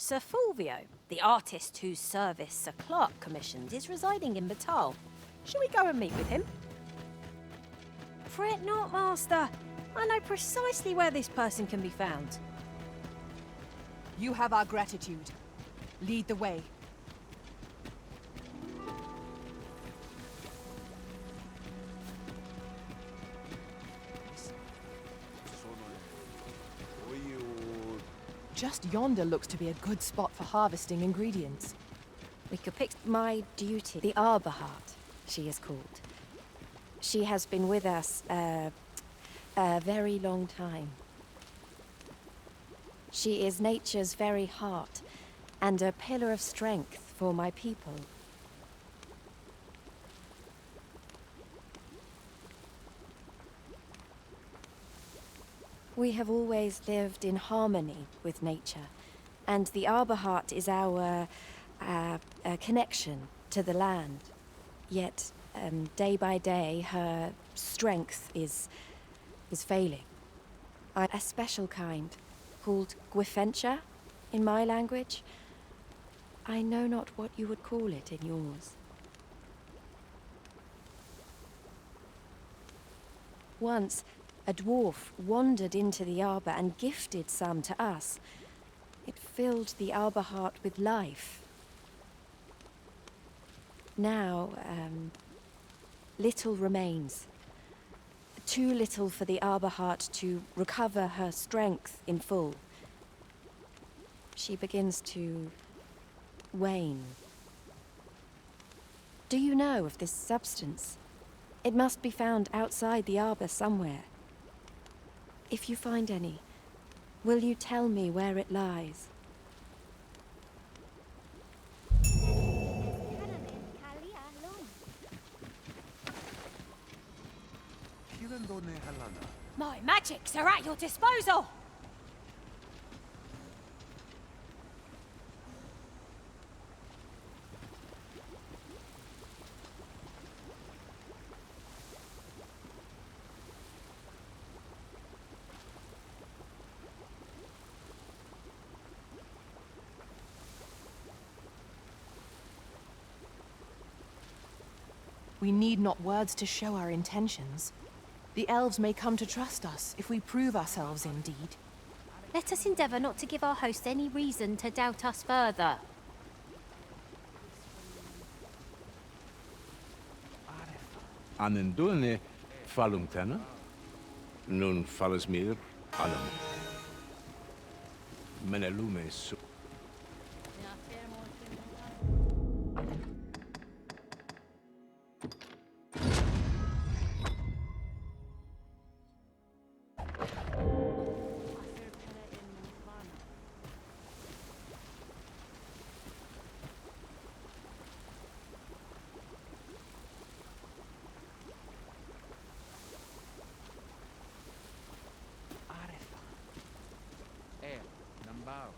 Sir Fulvio, the artist whose service Sir Clark commissioned, is residing in Batal. Shall we go and meet with him? Fret not, Master. I know precisely where this person can be found. You have our gratitude. Lead the way. Just yonder looks to be a good spot for harvesting ingredients. We could pick My duty, the Arbor Heart, she is called. She has been with us a very long time. She is nature's very heart and a pillar of strength for my people. We have always lived in harmony with nature, and the Arbor Heart is our connection to the land. Yet, day by day, her strength is failing. A special kind, called Gwifentia in my language. I know not what you would call it in yours. Once, a dwarf wandered into the arbor and gifted some to us. It filled the Arbor Heart with life. Now, little remains. Too little for the Arbor Heart to recover her strength in full. She begins to wane. Do you know of this substance? It must be found outside the arbor somewhere. If you find any, will you tell me where it lies? My magics are at your disposal! We need not words to show our intentions. The elves may come to trust us if we prove ourselves indeed. Let us endeavour not to give our host any reason to doubt us further. Anendune falumtena, nun falles mir anam. Menelume su. Nambao.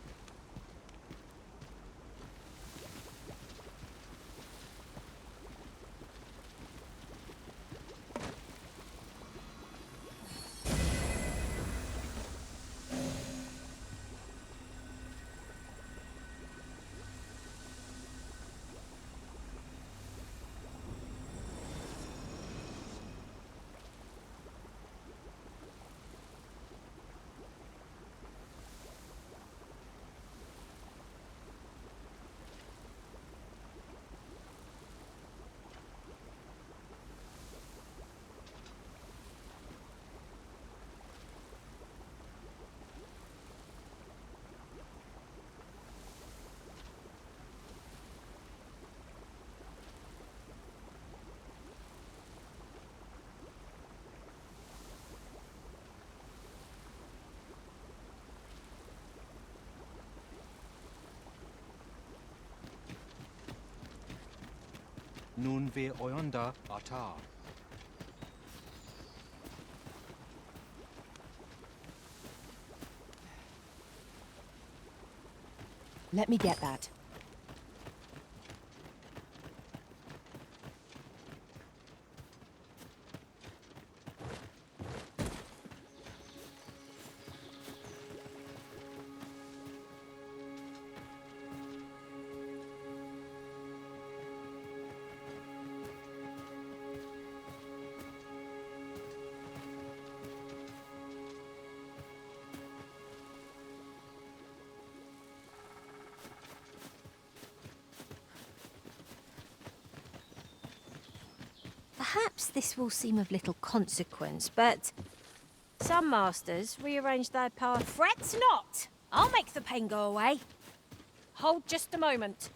Nun wir oyonda atar. Let me get that. Perhaps this will seem of little consequence, but some masters rearrange their path. Fret not! I'll make the pain go away. Hold just a moment.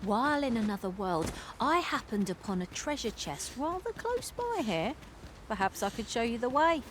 While in another world, I happened upon a treasure chest rather close by here. Perhaps I could show you the way.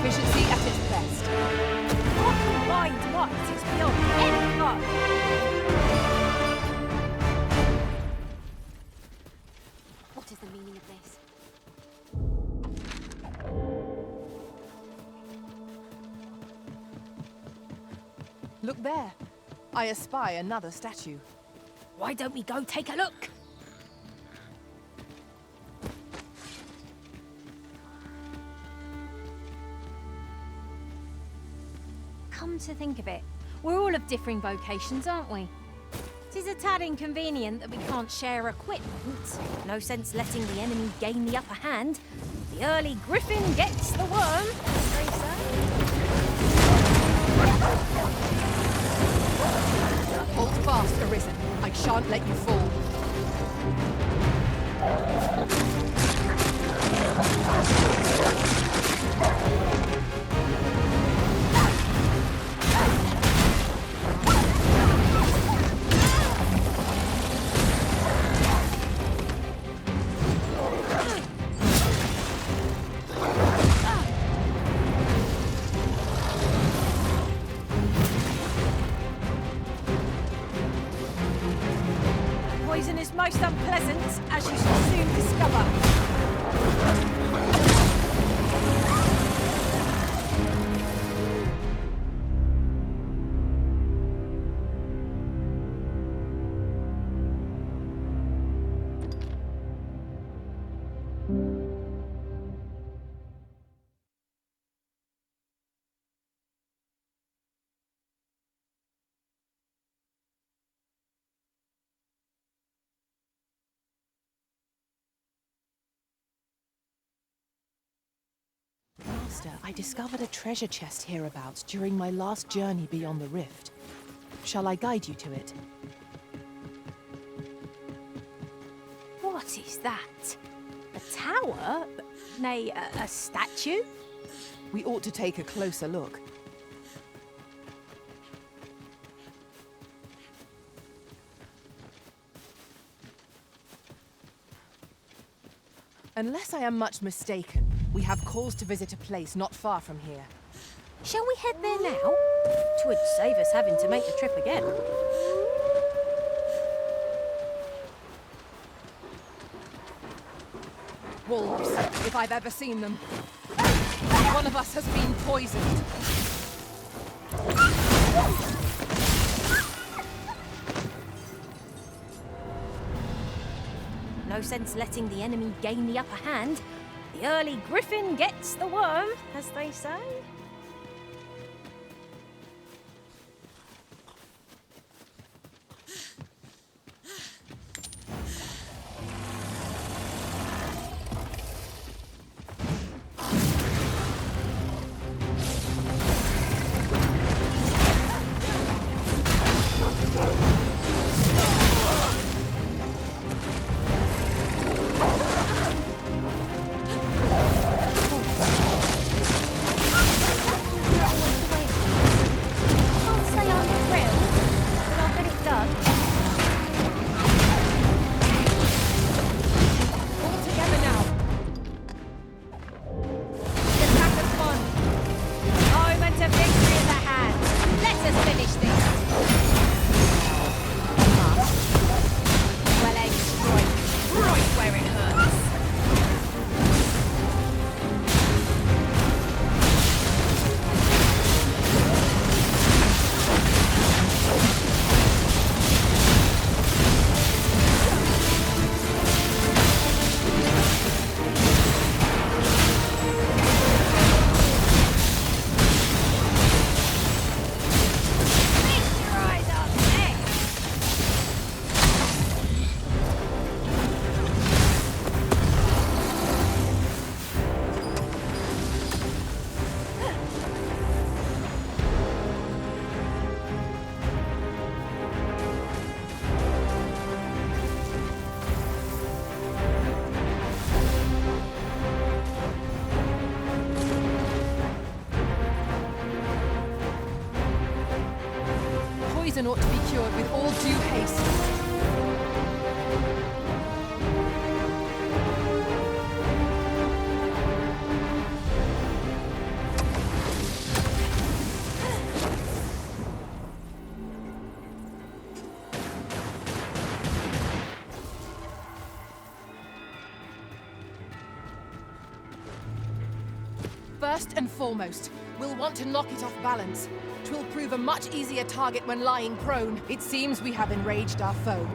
efficiency at its best. Our combined might is beyond any foe. What is the meaning of this? Look there. I espy another statue. Why don't we go take a look? Come to think of it, we're all of differing vocations, aren't we? It is a tad inconvenient that we can't share equipment. No sense letting the enemy gain the upper hand. The early griffin gets the worm, as they say. Hold fast, Arisen. I shan't let you fall. Poison is most unpleasant, as you shall soon discover. Master, I discovered a treasure chest hereabouts during my last journey beyond the rift. Shall I guide you to it? What is that? A tower? Nay, a statue? We ought to take a closer look. Unless I am much mistaken, we have cause to visit a place not far from here. Shall we head there now? 'Twould save us having to make the trip again. Wolves, if I've ever seen them. One of us has been poisoned. No sense letting the enemy gain the upper hand. The early griffin gets the worm, as they say. Poison ought to be cured with all due haste. First and foremost, we'll want to knock it off balance. 'Twill prove a much easier target when lying prone. It seems we have enraged our foe.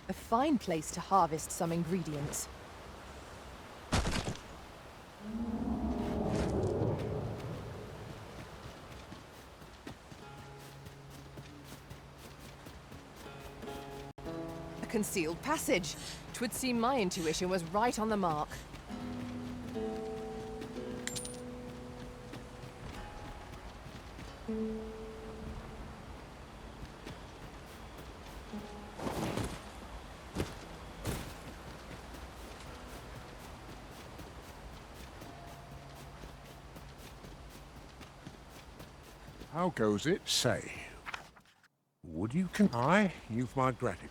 A fine place to harvest some ingredients. A concealed passage. 'Twould seem my intuition was right on the mark. How goes it? Say. Would you you've my gratitude.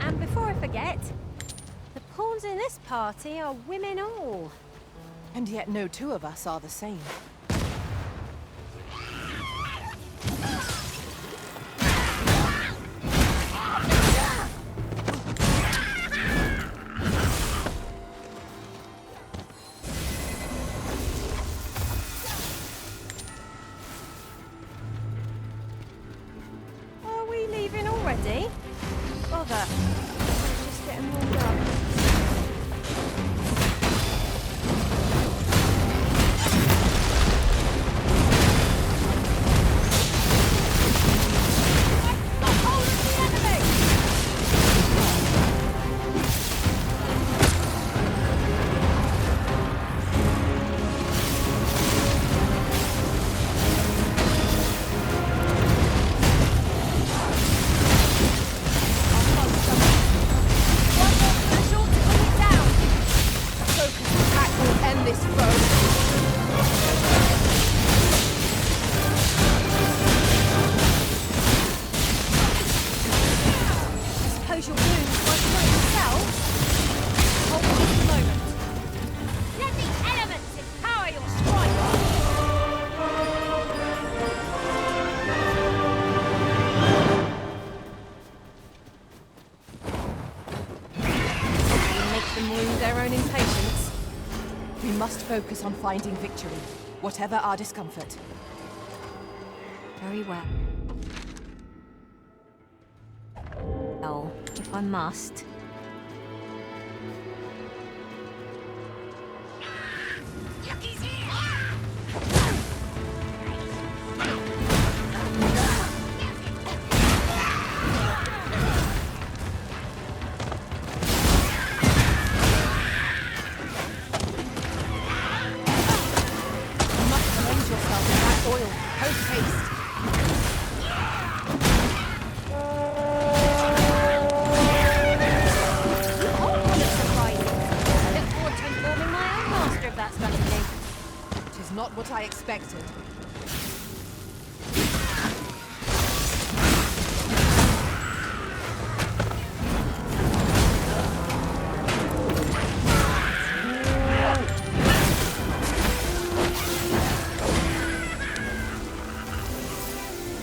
And before I forget, the pawns in this party are women all. And yet no two of us are the same. Are we leaving already? Bother. I was just getting warmed up. Suppose your wounds won't heal yourself? Hold on a moment. Let the elements empower your strike! We make them wound their own impatience. We must focus on finding victory, whatever our discomfort. Very well. Oh, if I must. Not what I expected.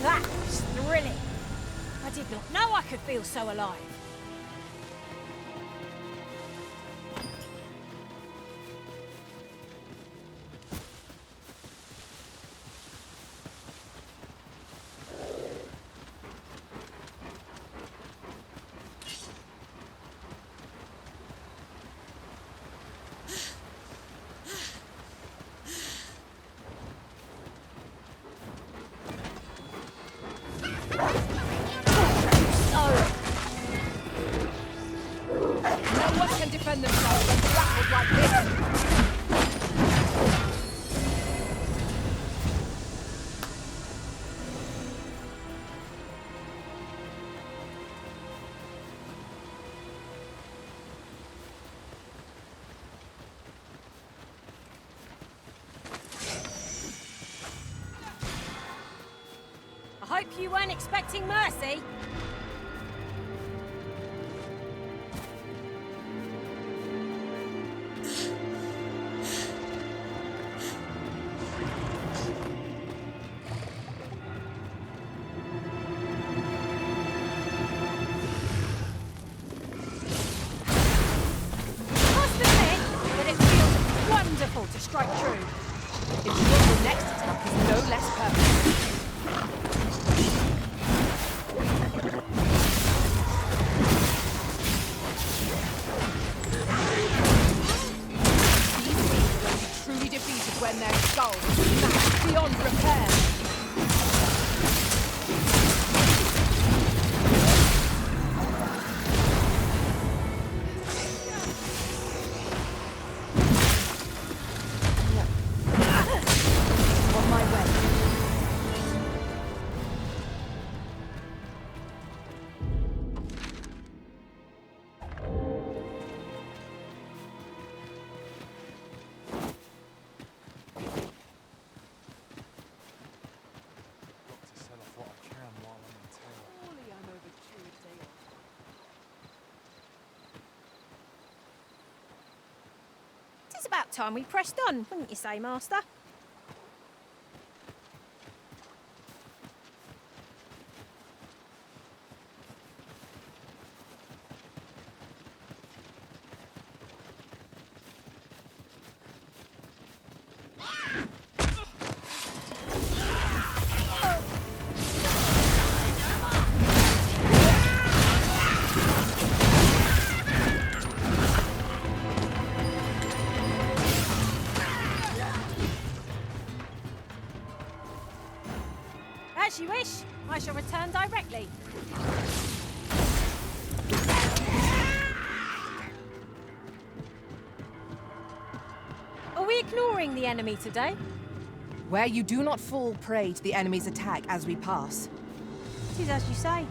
That was thrilling. I did not know I could feel so alive. No one can defend themselves when grappled like this! I hope you weren't expecting mercy. true. If your next attack is no less perfect. These beasts will be truly defeated when their skulls smash beyond repair. On my way. Got to sell off what I can while I'm in town. Surely I'm overdue a day off. It is about time we pressed on, wouldn't you say, Master? As you wish. I shall return directly. Are we ignoring the enemy today? Where you do not fall prey to the enemy's attack as we pass. It is as you say.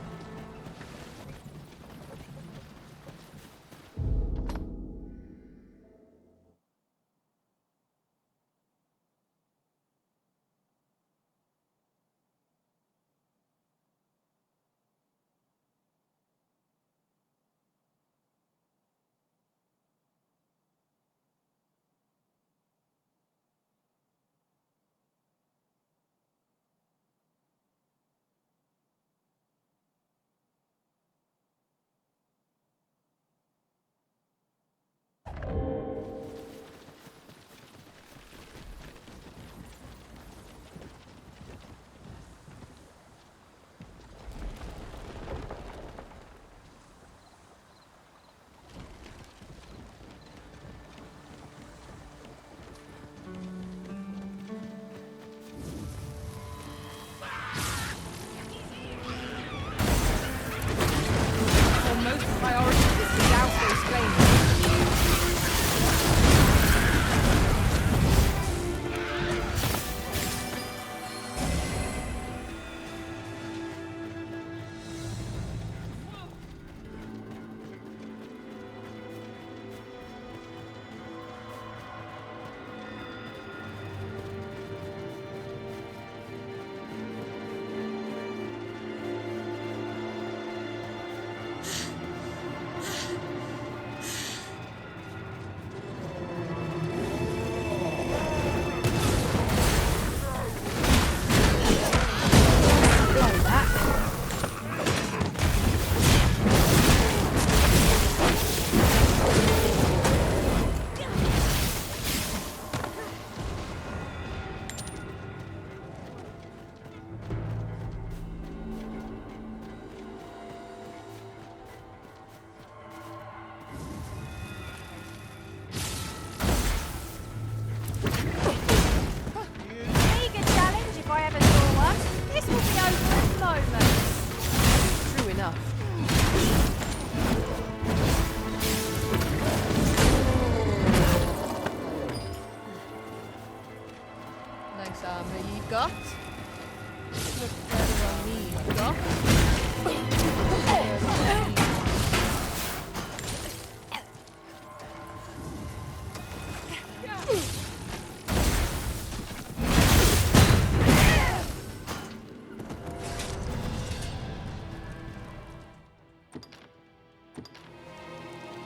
got. Look better on me, got.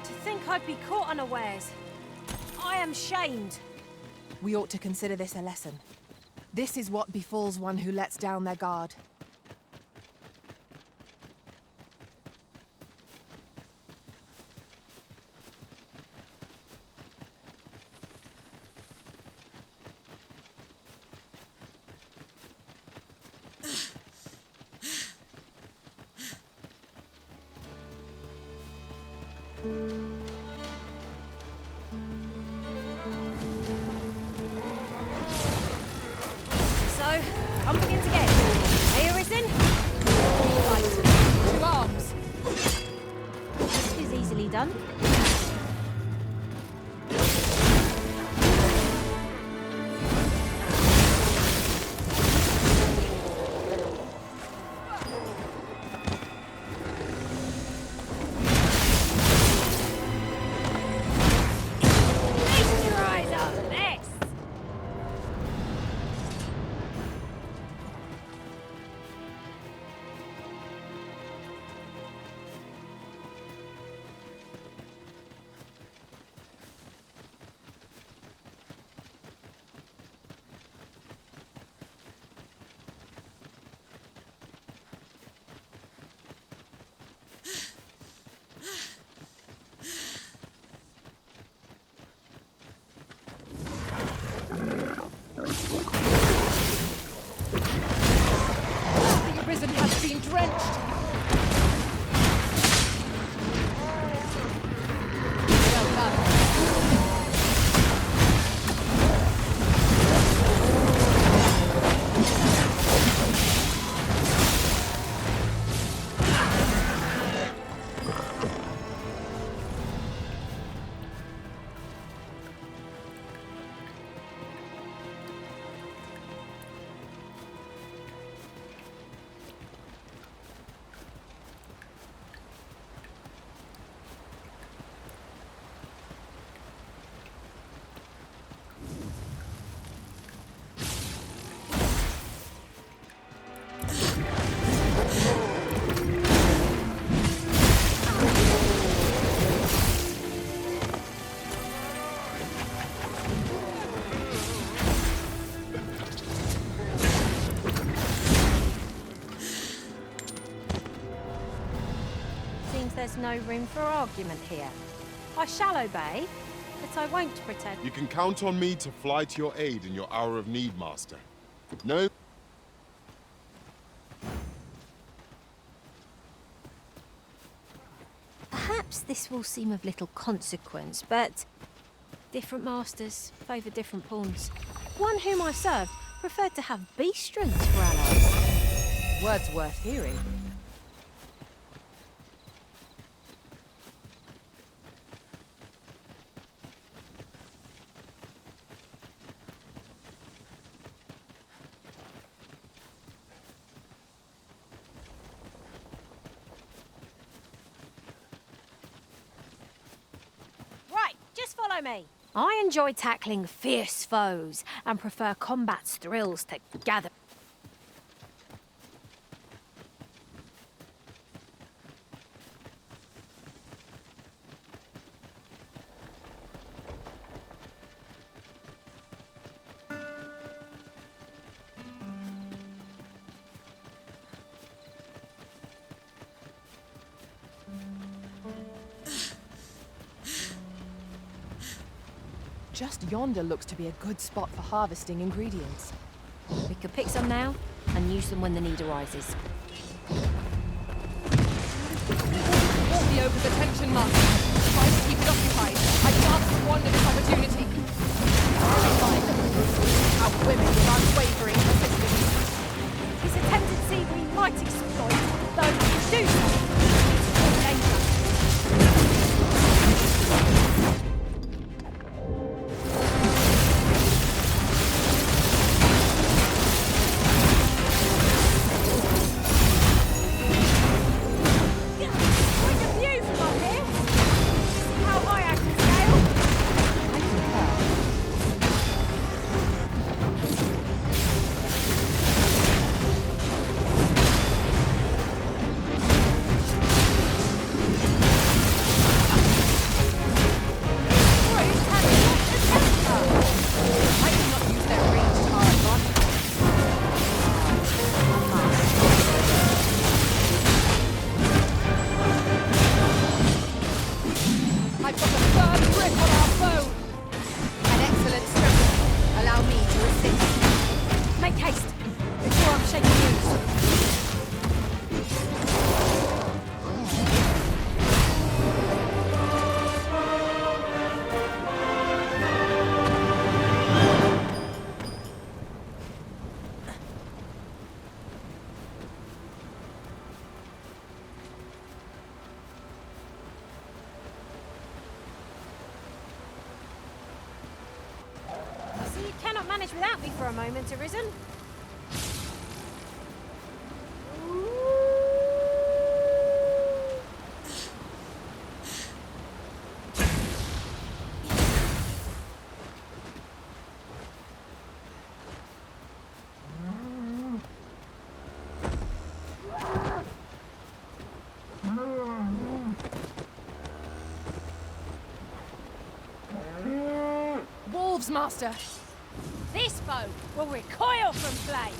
To think I'd be caught unawares. I am shamed. We ought to consider this a lesson. This is what befalls one who lets down their guard. So, I'm begins again. Are you risen? Right. 2 arms. This is easily done. Feast your eyes on this! The arisen has been drenched. Well done. Seems there's no room for argument here. I shall obey, but I won't pretend. You can count on me to fly to your aid in your hour of need, Master. No. Perhaps this will seem of little consequence, but different masters favour different pawns. One whom I served preferred to have beast strength for allies. Words worth hearing. Right, just follow me. I enjoy tackling fierce foes and prefer combat's thrills to gather. Just yonder looks to be a good spot for harvesting ingredients. We could pick some now and use them when the need arises. Caught the ogre's attention, Master. Try to keep it occupied. I can't squander this opportunity. How women with unwavering persistence. It's a tendency we might exploit, though to do so is full danger. Quite a view from up here. See how high I can scale? I concur. I've got a firm grip on our foe. An excellent strategy. Allow me to assist. Make haste before I'm shaking loose. cannot manage without me for a moment, Arisen. Wolves, Master! This bow will recoil from flame.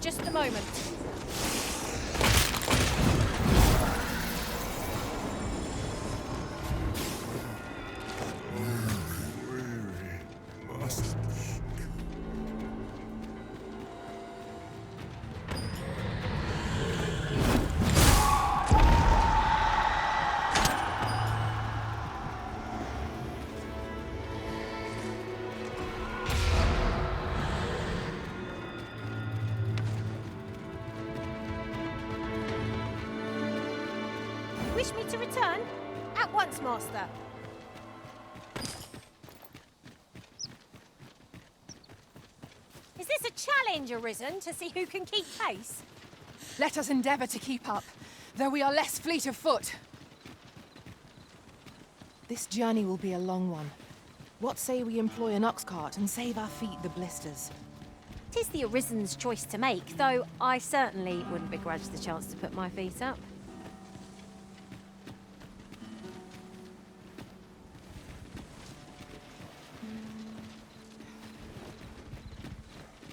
Just a moment. Wish me to return? At once, Master. Is this a challenge, Arisen, to see who can keep pace? Let us endeavour to keep up, though we are less fleet of foot. This journey will be a long one. What say we employ an ox cart and save our feet the blisters? 'Tis the Arisen's choice to make, though I certainly wouldn't begrudge the chance to put my feet up.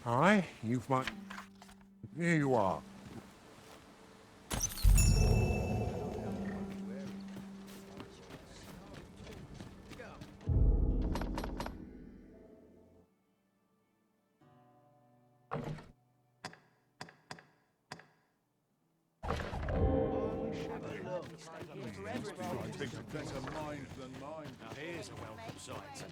Aye, you've my... Here you are. Think a better mind than mine. Now here's a welcome sight.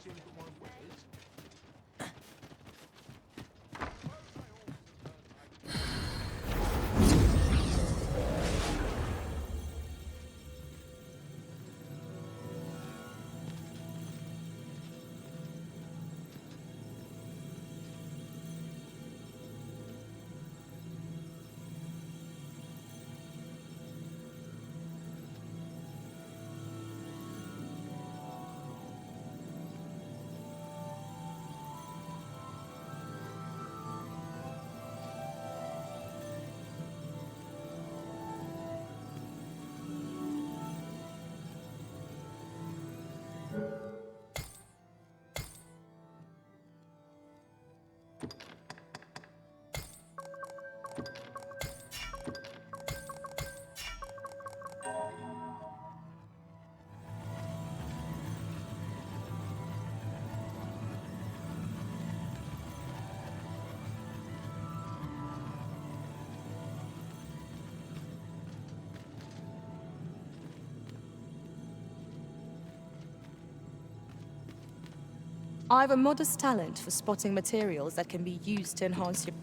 I've a modest talent for spotting materials that can be used to enhance your...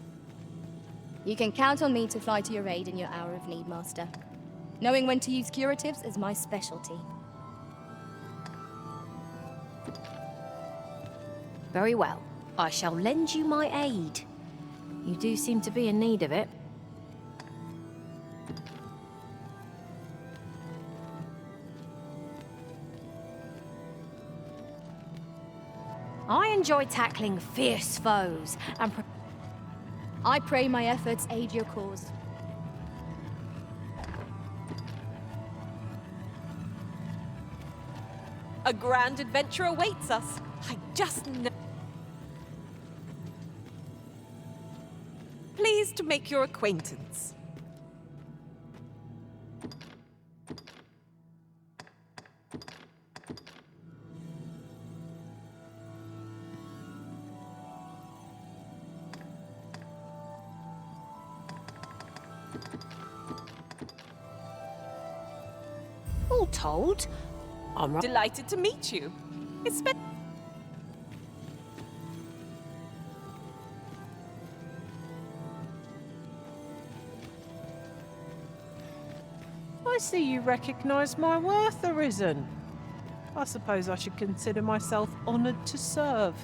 You can count on me to fly to your aid in your hour of need, Master. Knowing when to use curatives is my specialty. Very well. I shall lend you my aid. You do seem to be in need of it. I enjoy tackling fierce foes and I pray my efforts aid your cause. A grand adventure awaits us. I just know. Pleased to make your acquaintance. all told, I'm delighted to meet you. I see you recognize my worth, Arisen. I suppose I should consider myself honored to serve.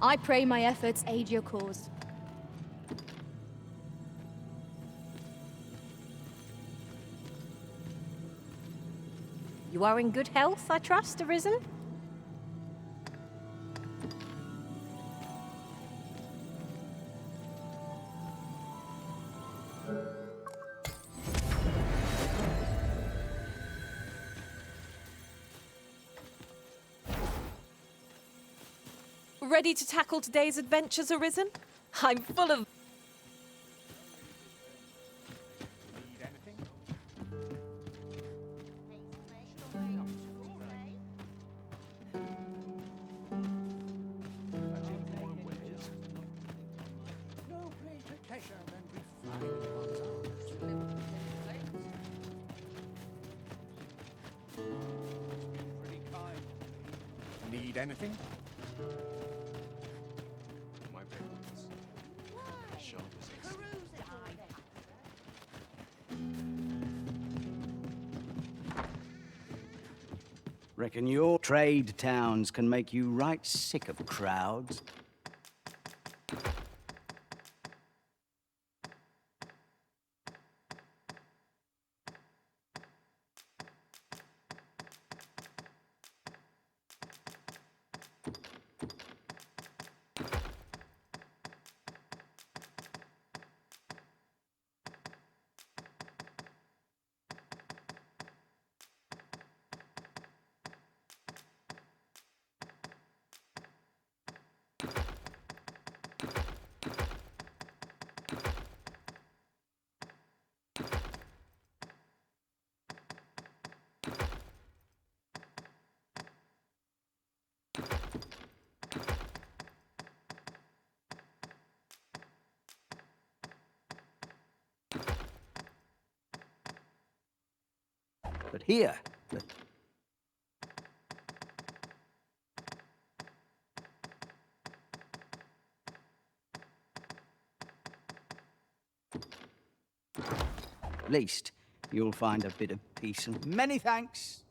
I pray my efforts aid your cause. You are in good health, I trust, Arisen? Ready to tackle today's adventures, Arisen? I'm full of... Need anything? Reckon your trade towns can make you right sick of crowds. But here, at least you'll find a bit of peace and many thanks.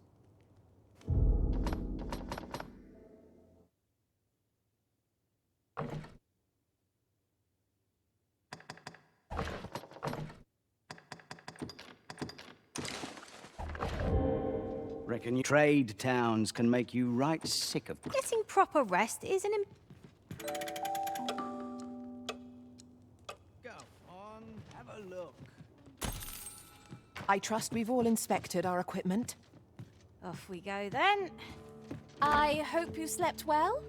Reckon your trade towns can make you right sick of... Getting proper rest is an... Go on, have a look. I trust we've all inspected our equipment. Off we go then. I hope you slept well?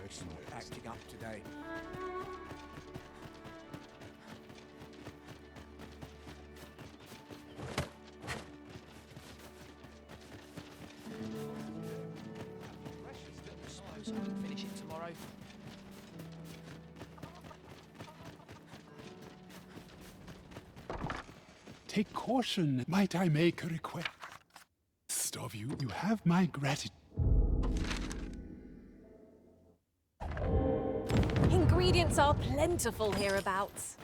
That's not acting up today. safe. Take caution. Might I make a request of you? You have my gratitude. Ingredients are plentiful hereabouts.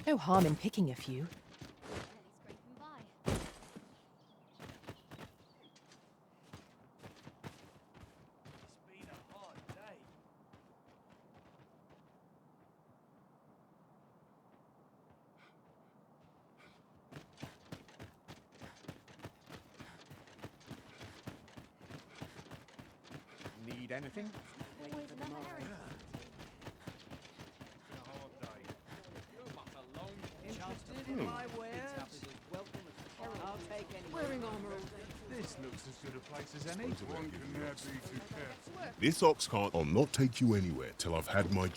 No harm in picking a few. Need anything? Wearing armor all day. This looks as good a place as any. One can never be too careful. This ox cart will not take you anywhere till I've had my...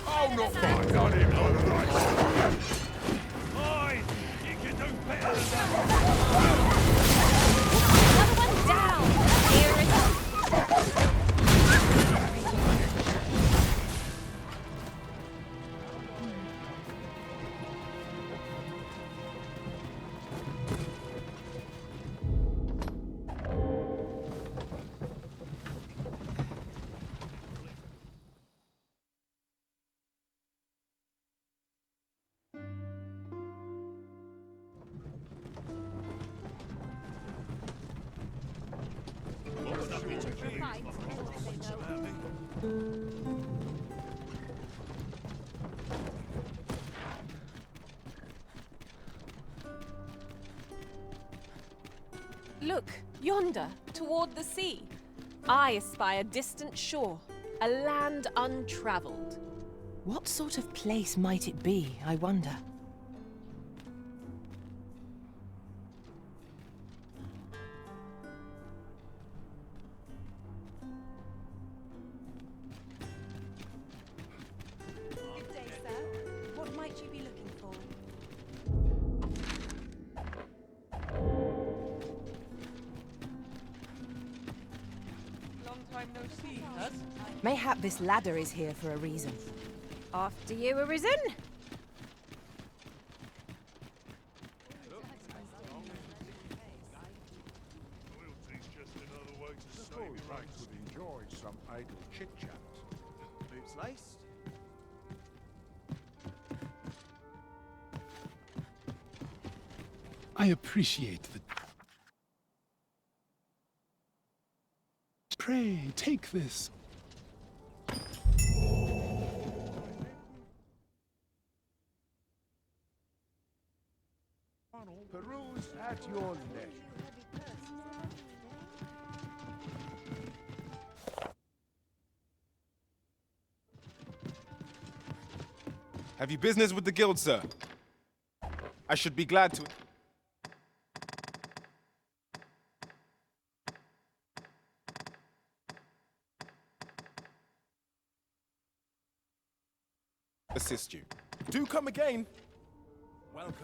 Oh, not fine. Not him, not right. Oi! You can do better than that. Another one down! Here it is. Look, yonder, toward the sea. I espy a distant shore, a land untravelled. What sort of place might it be, I wonder? Good day, sir. What might you be looking for? Long time no see, huh? Mayhap this ladder is here for a reason. After you, Arisen? Loyalty's just another way to say we would enjoy some idle chit-chat. Boots laced. I appreciate the... Pray, take this. Peruse at your leisure. Have you business with the guild, sir? I should be glad to... assist you. Do come again. Welcome.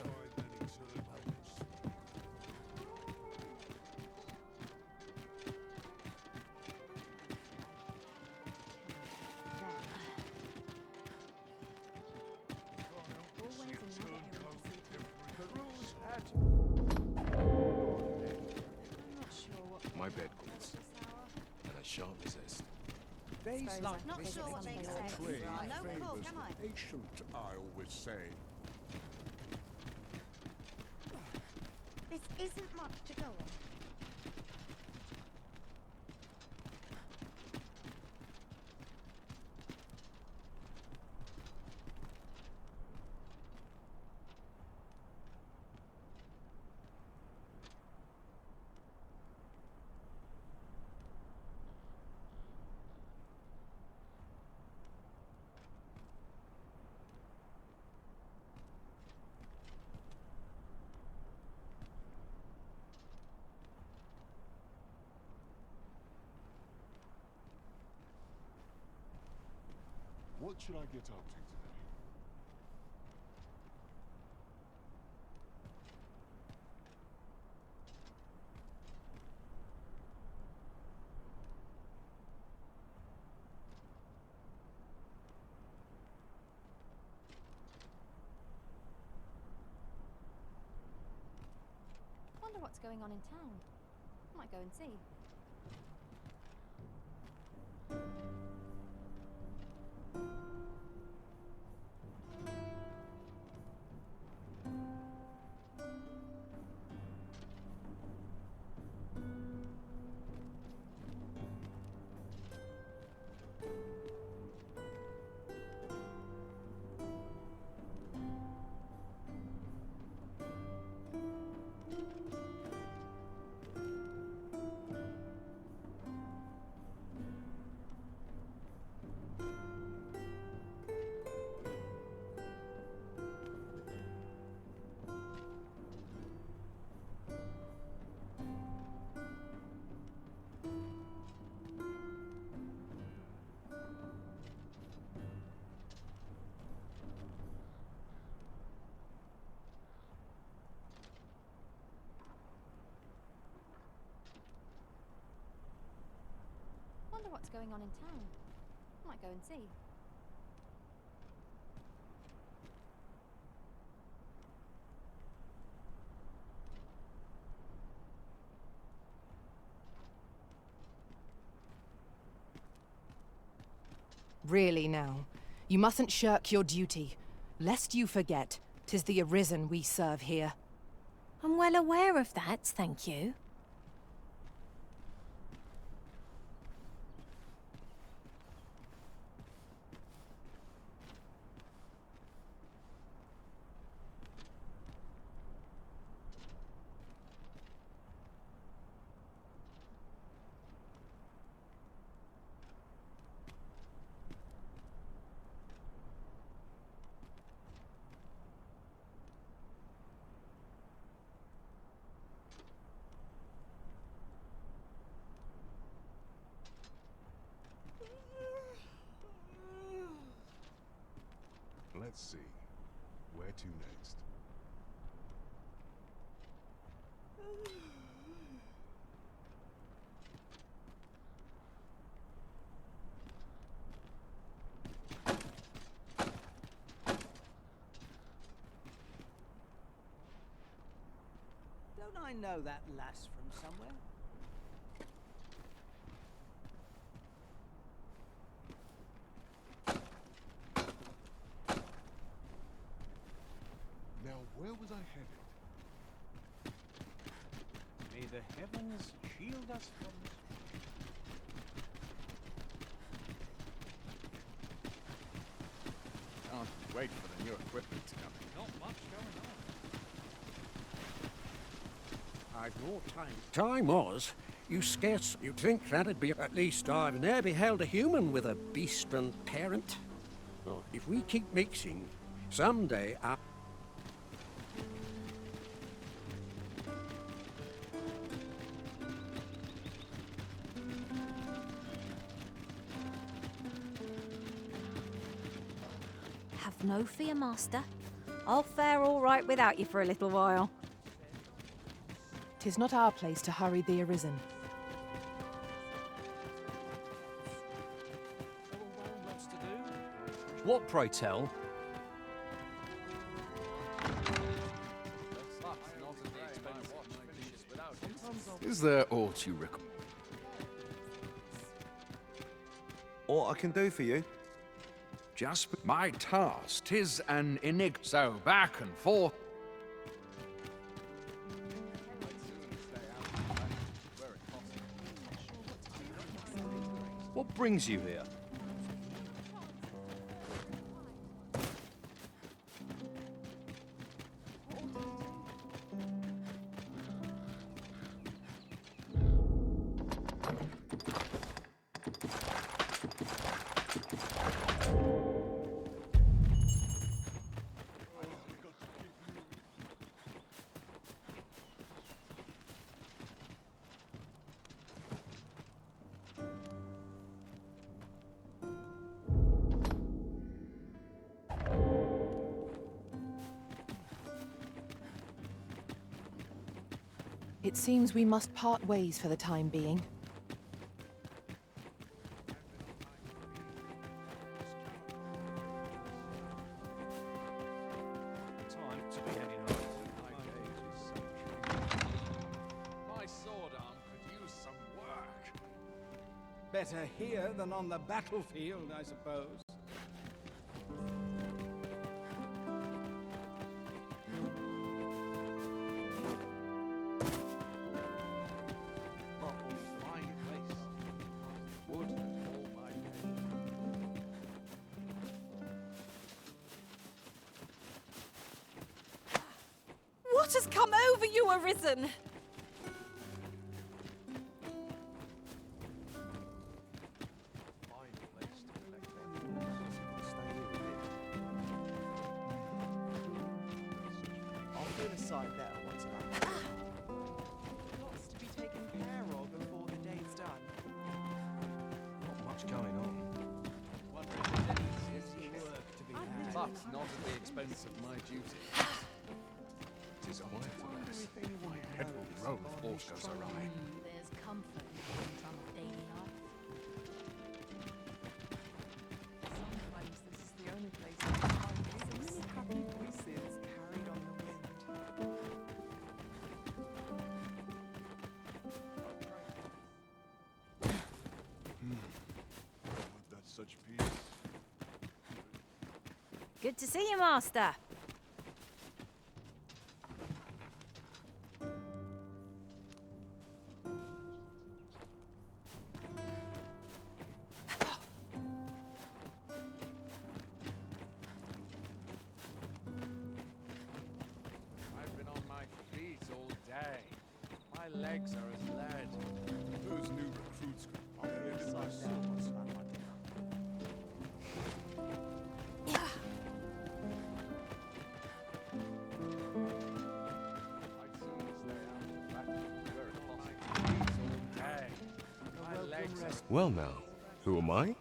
My bed goods. And I shan't resist. Days like Not this sure what they make say. trade No call, favours come on. the patient, I always say. This isn't much to go on. What should I get up to today? Wonder what's going on in town. Might go and see. Wonder what's going on in town. Might go and see. Really now, you mustn't shirk your duty, lest you forget 'tis the Arisen we serve here. I'm well aware of that, thank you. Let's see. Where to next? Don't I know that lass from somewhere? Now, where was I headed? May the heavens shield us from this. Can't wait for the new equipment to come in. Not much going on. I've no time. Time was, you'd think that'd be, at least I've ne'er beheld a human with a beast and parent. Oh, if we keep mixing, someday I... Have no fear, Master. I'll fare all right without you for a little while. 'Tis not our place to hurry the Arisen. What, pray tell? Is there aught you reckon? What I can do for you? Just my task. 'Tis an enigma. So back and forth. What brings you here? It seems we must part ways for the time being. Time to be heading home. My sword arm could use some work. Better here than on the battlefield, I suppose. What has come over you, Arisen? I'll feel aside there once I'm out. Lots to be taken care of before the day's done. Not much going on. Work to be had. But not at the expense of my duty. Tis quiet for us. My head will roll if all goes awry. There's comfort in the humdrum of daily life. Sometimes this is the only place I can find so many happy voices carried on the wind. I've got such peace. Good to see you, Master. I've been on my feet all day. My legs are as lead. Those new recruits could I'll feel aside there once I'm at my dinner. I'd sooner stay out of battle where it possible. All day. My legs are... Well now, who am I?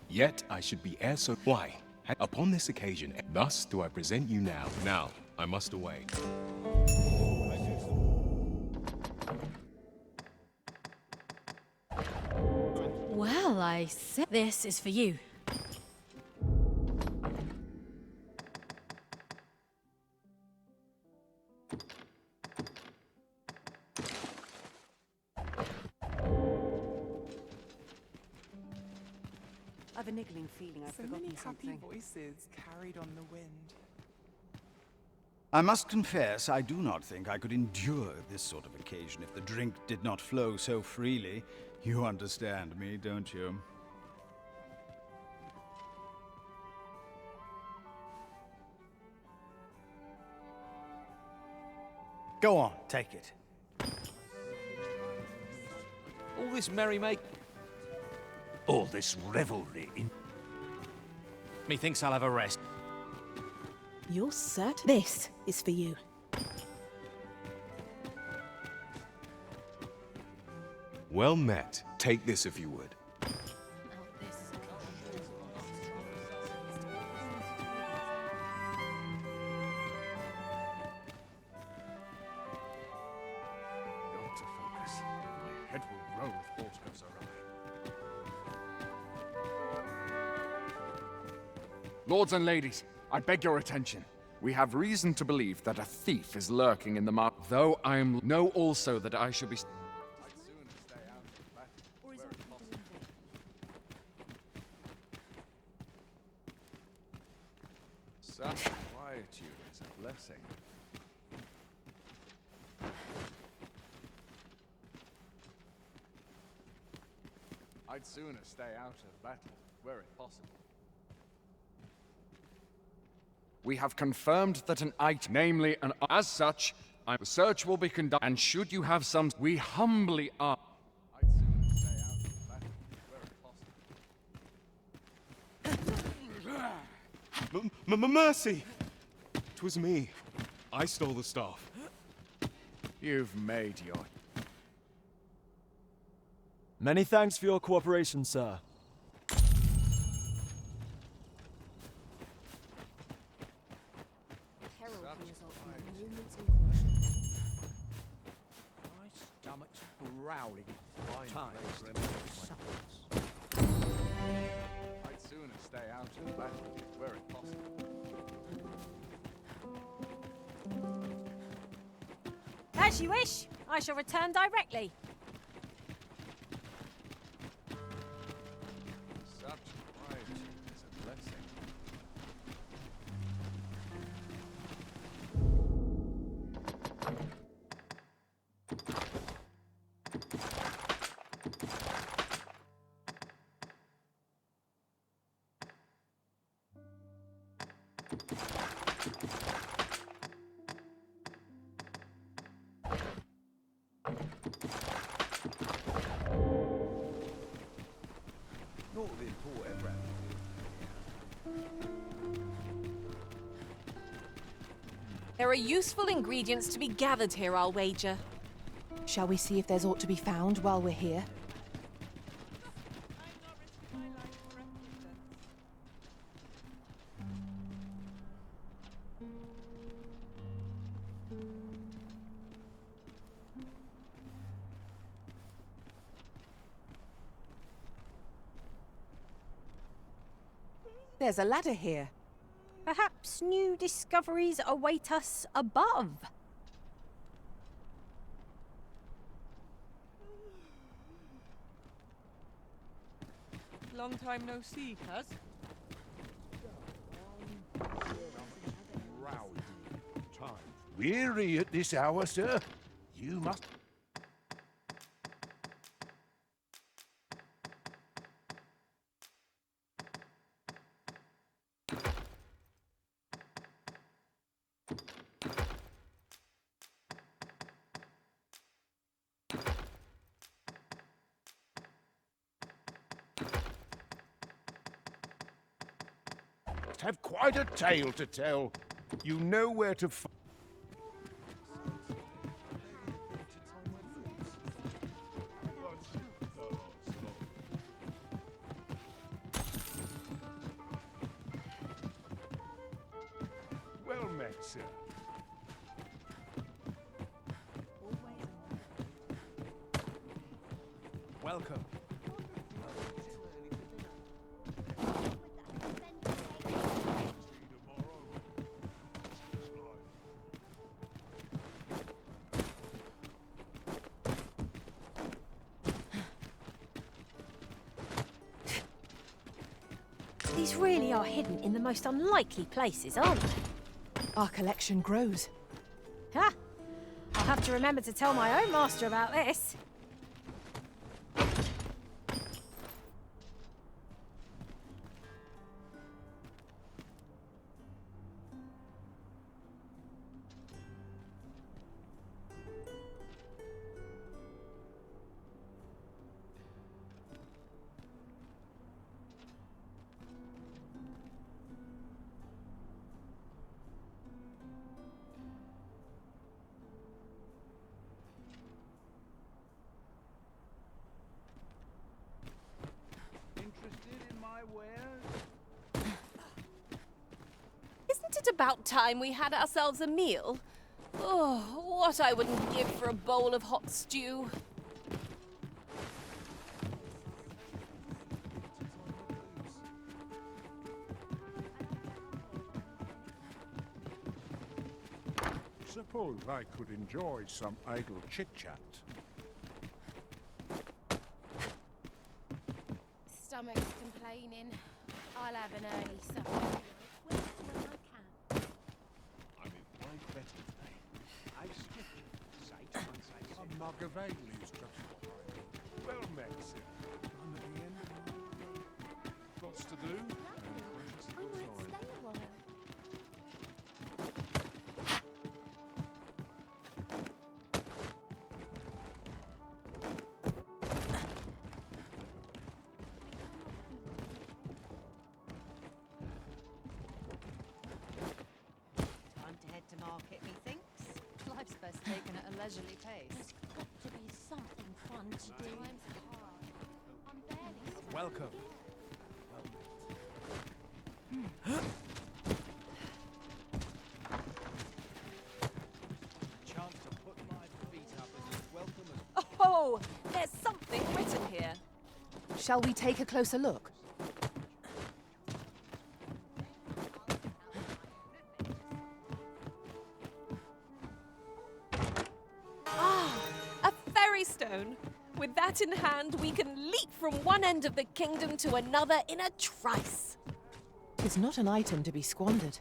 Yet I should be heir so... Why? Upon this occasion, thus do I present you now. Now, I must away. Well, I said this is for you. I've a niggling feeling I've So forgotten many something. happy voices carried on the wind. I must confess, I do not think I could endure this sort of occasion if the drink did not flow so freely. You understand me, don't you? Go on, take it. All this merry-make... All this revelry in... Methinks I'll have a rest. You're certain this is for you. Well met. Take this if you would. Got to focus. My head will roll if aught goes awry. Lords and ladies, I beg your attention. We have reason to believe that a thief is lurking in the mark. Though I know also that I should be... Such quietude is a blessing. I'd sooner stay out of battle, were it possible. We have confirmed that an item, namely an... As such, the search will be conducted, and should you have some... We humbly ask... I'd sooner stay out of battle, were it possible. Mercy! 'Twas me. I stole the staff. You've made your... Many thanks for your cooperation, sir. growling. Time for him. I'd sooner stay out of battle, were it possible. As you wish. I shall return directly. Such quiet is a blessing. Not of import ever happened. There are useful ingredients to be gathered here, I'll wager. Shall we see if there's aught to be found while we're here? There's a ladder here. Perhaps new discoveries await us above. Long time no see, cuz. Rowdy. Time. Weary at this hour, sir? You must... have quite a tale to tell. You know where to find... Well met, sir. Welcome. These really are hidden in the most unlikely places, aren't they? Our collection grows. Ha! I'll have to remember to tell my own master about this. Interested in my wares? Isn't it about time we had ourselves a meal? Oh, what I wouldn't give for a bowl of hot stew. Suppose I could enjoy some idle chit-chat. Stomach's complaining. I'll have an early supper. I'm in quite better today. I skip sight once I see. A mug of ale is just what I need. Well met, sir. I'm at the end of my... Lots to do. Time to head to market, methinks. Life's best taken at a leisurely pace. There's got to be something fun to do. I'm barely... Welcome. Chance to put my feet up as welcome as... Oh, Shall we take a closer look? Ah, a ferry stone. With that in hand, we can leap from one end of the kingdom to another in a trice. 'Tis not an item to be squandered.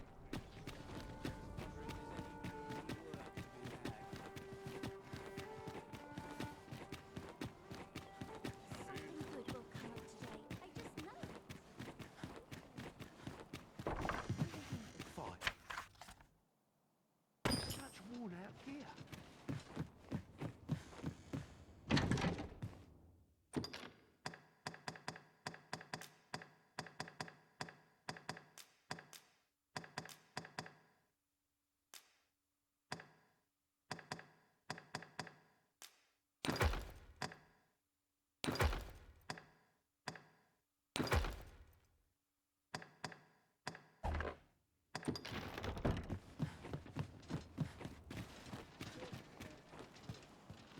Such worn out gear.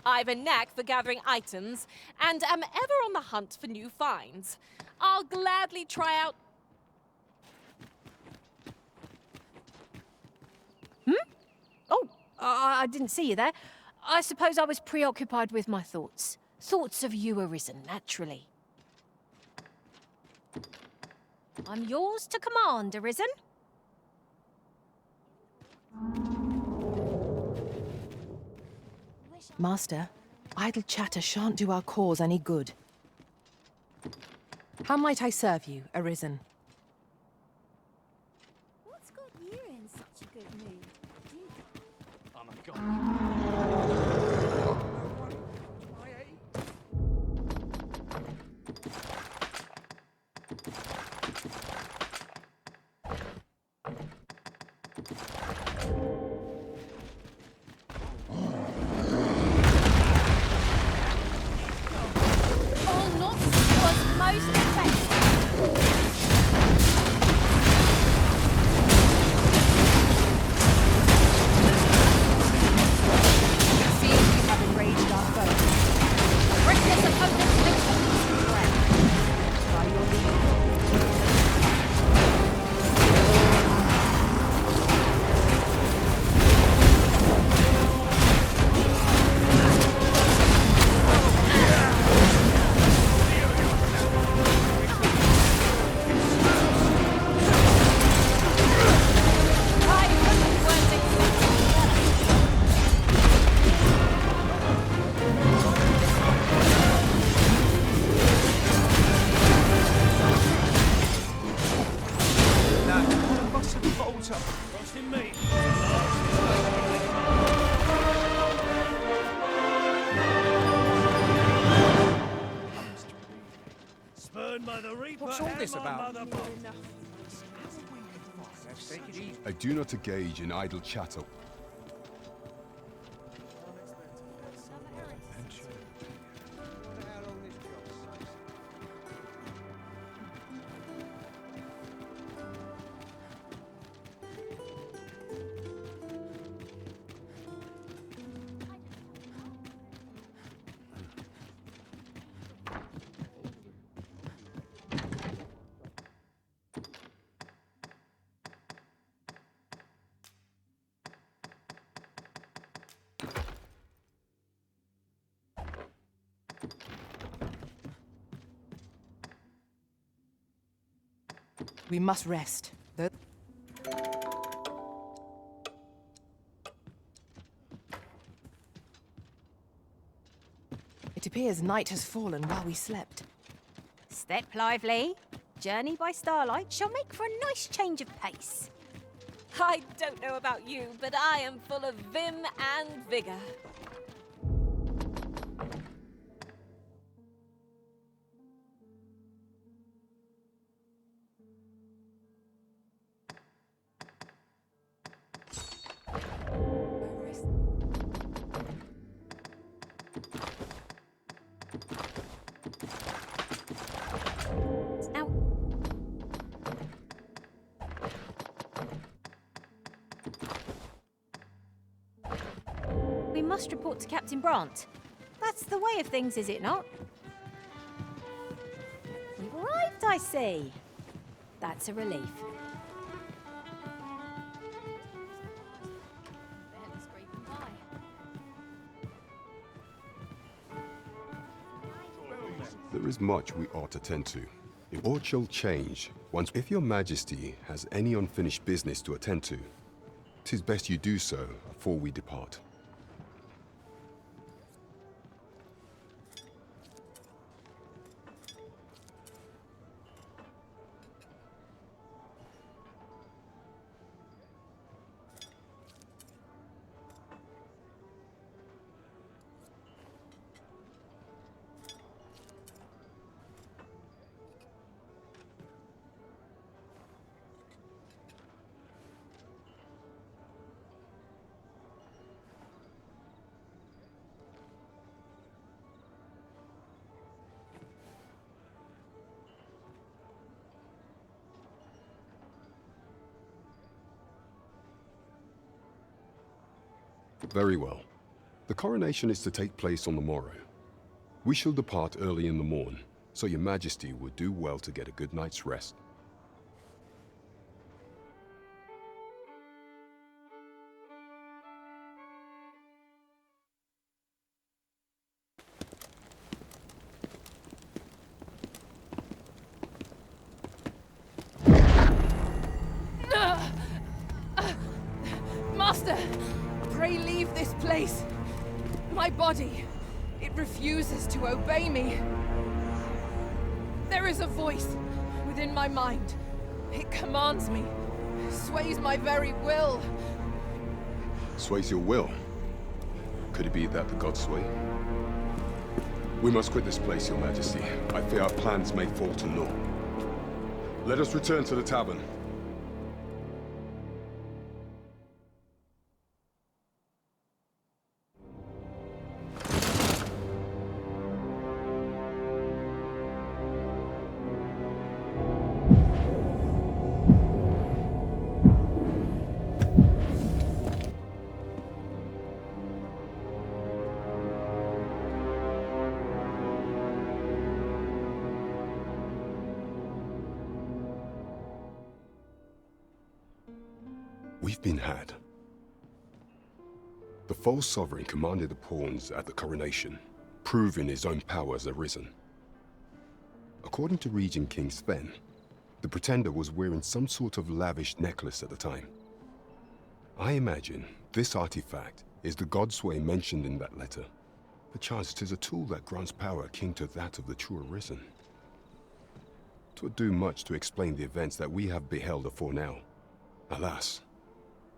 I've a knack for gathering items, and am ever on the hunt for new finds. I'll gladly try out... Oh, I didn't see you there. I suppose I was preoccupied with my thoughts. Thoughts of you arisen, naturally. I'm yours to command, Arisen. Master, idle chatter shan't do our cause any good. How might I serve you, Arisen? What's got you in such a good mood? I'm a god. All knots was most effective. See if we have enraged our foe. Reckless opponents make the least breath. By your leave. Trusting me. Spurned by the reaper. What's all and this my about? mother both. Let's take it easy. I do not engage in idle chatter. We must rest. It appears night has fallen while we slept. Step lively. Journey by starlight shall make for a nice change of pace. I don't know about you, but I am full of vim and vigor. Now, we must report to Captain Brandt. That's the way of things, is it not? I see. That's a relief. There is much we ought to tend to. It ought shall change once. If your majesty has any unfinished business to attend to, 'tis best you do so before we depart. Very well. The coronation is to take place on the morrow. We shall depart early in the morn, so your majesty would do well to get a good night's rest. Master! Pray leave this place. My body, it refuses to obey me. There is a voice within my mind. It commands me, sways my very will. Sways your will? Could it be that the gods sway? We must quit this place, your majesty. I fear our plans may fall to naught. Let us return to the tavern. We've been had. The false sovereign commanded the pawns at the coronation, proving his own power has arisen. According to Regent King Sven, the pretender was wearing some sort of lavish necklace at the time. I imagine this artifact is the Godsway mentioned in that letter. Perchance 'tis a tool that grants power akin to that of the true arisen. 'Twould do much to explain the events that we have beheld afore now. Alas,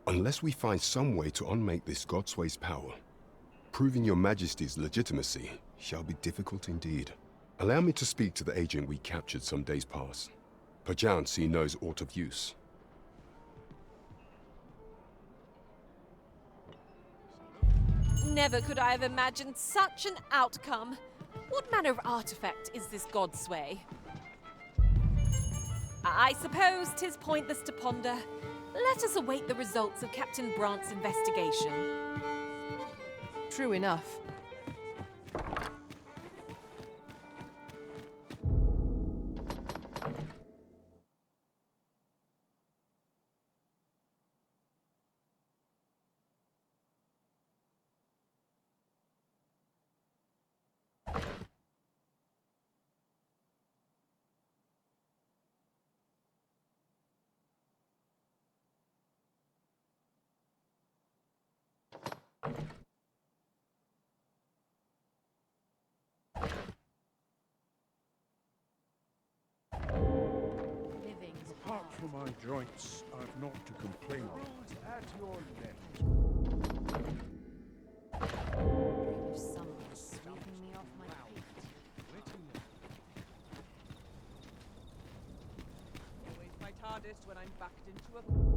unless we find some way to unmake this Godsway's power, proving your majesty's legitimacy shall be difficult indeed. Allow me to speak to the agent we captured some days past. Perchance he knows aught of use. Never could I have imagined such an outcome. What manner of artifact is this Godsway? I suppose 'tis pointless to ponder. Let us await the results of Captain Brant's investigation. True enough. Apart from my joints, I've naught to complain of. At your left. Someone's sweeping me off my feet. Always my hardest when I'm backed into a...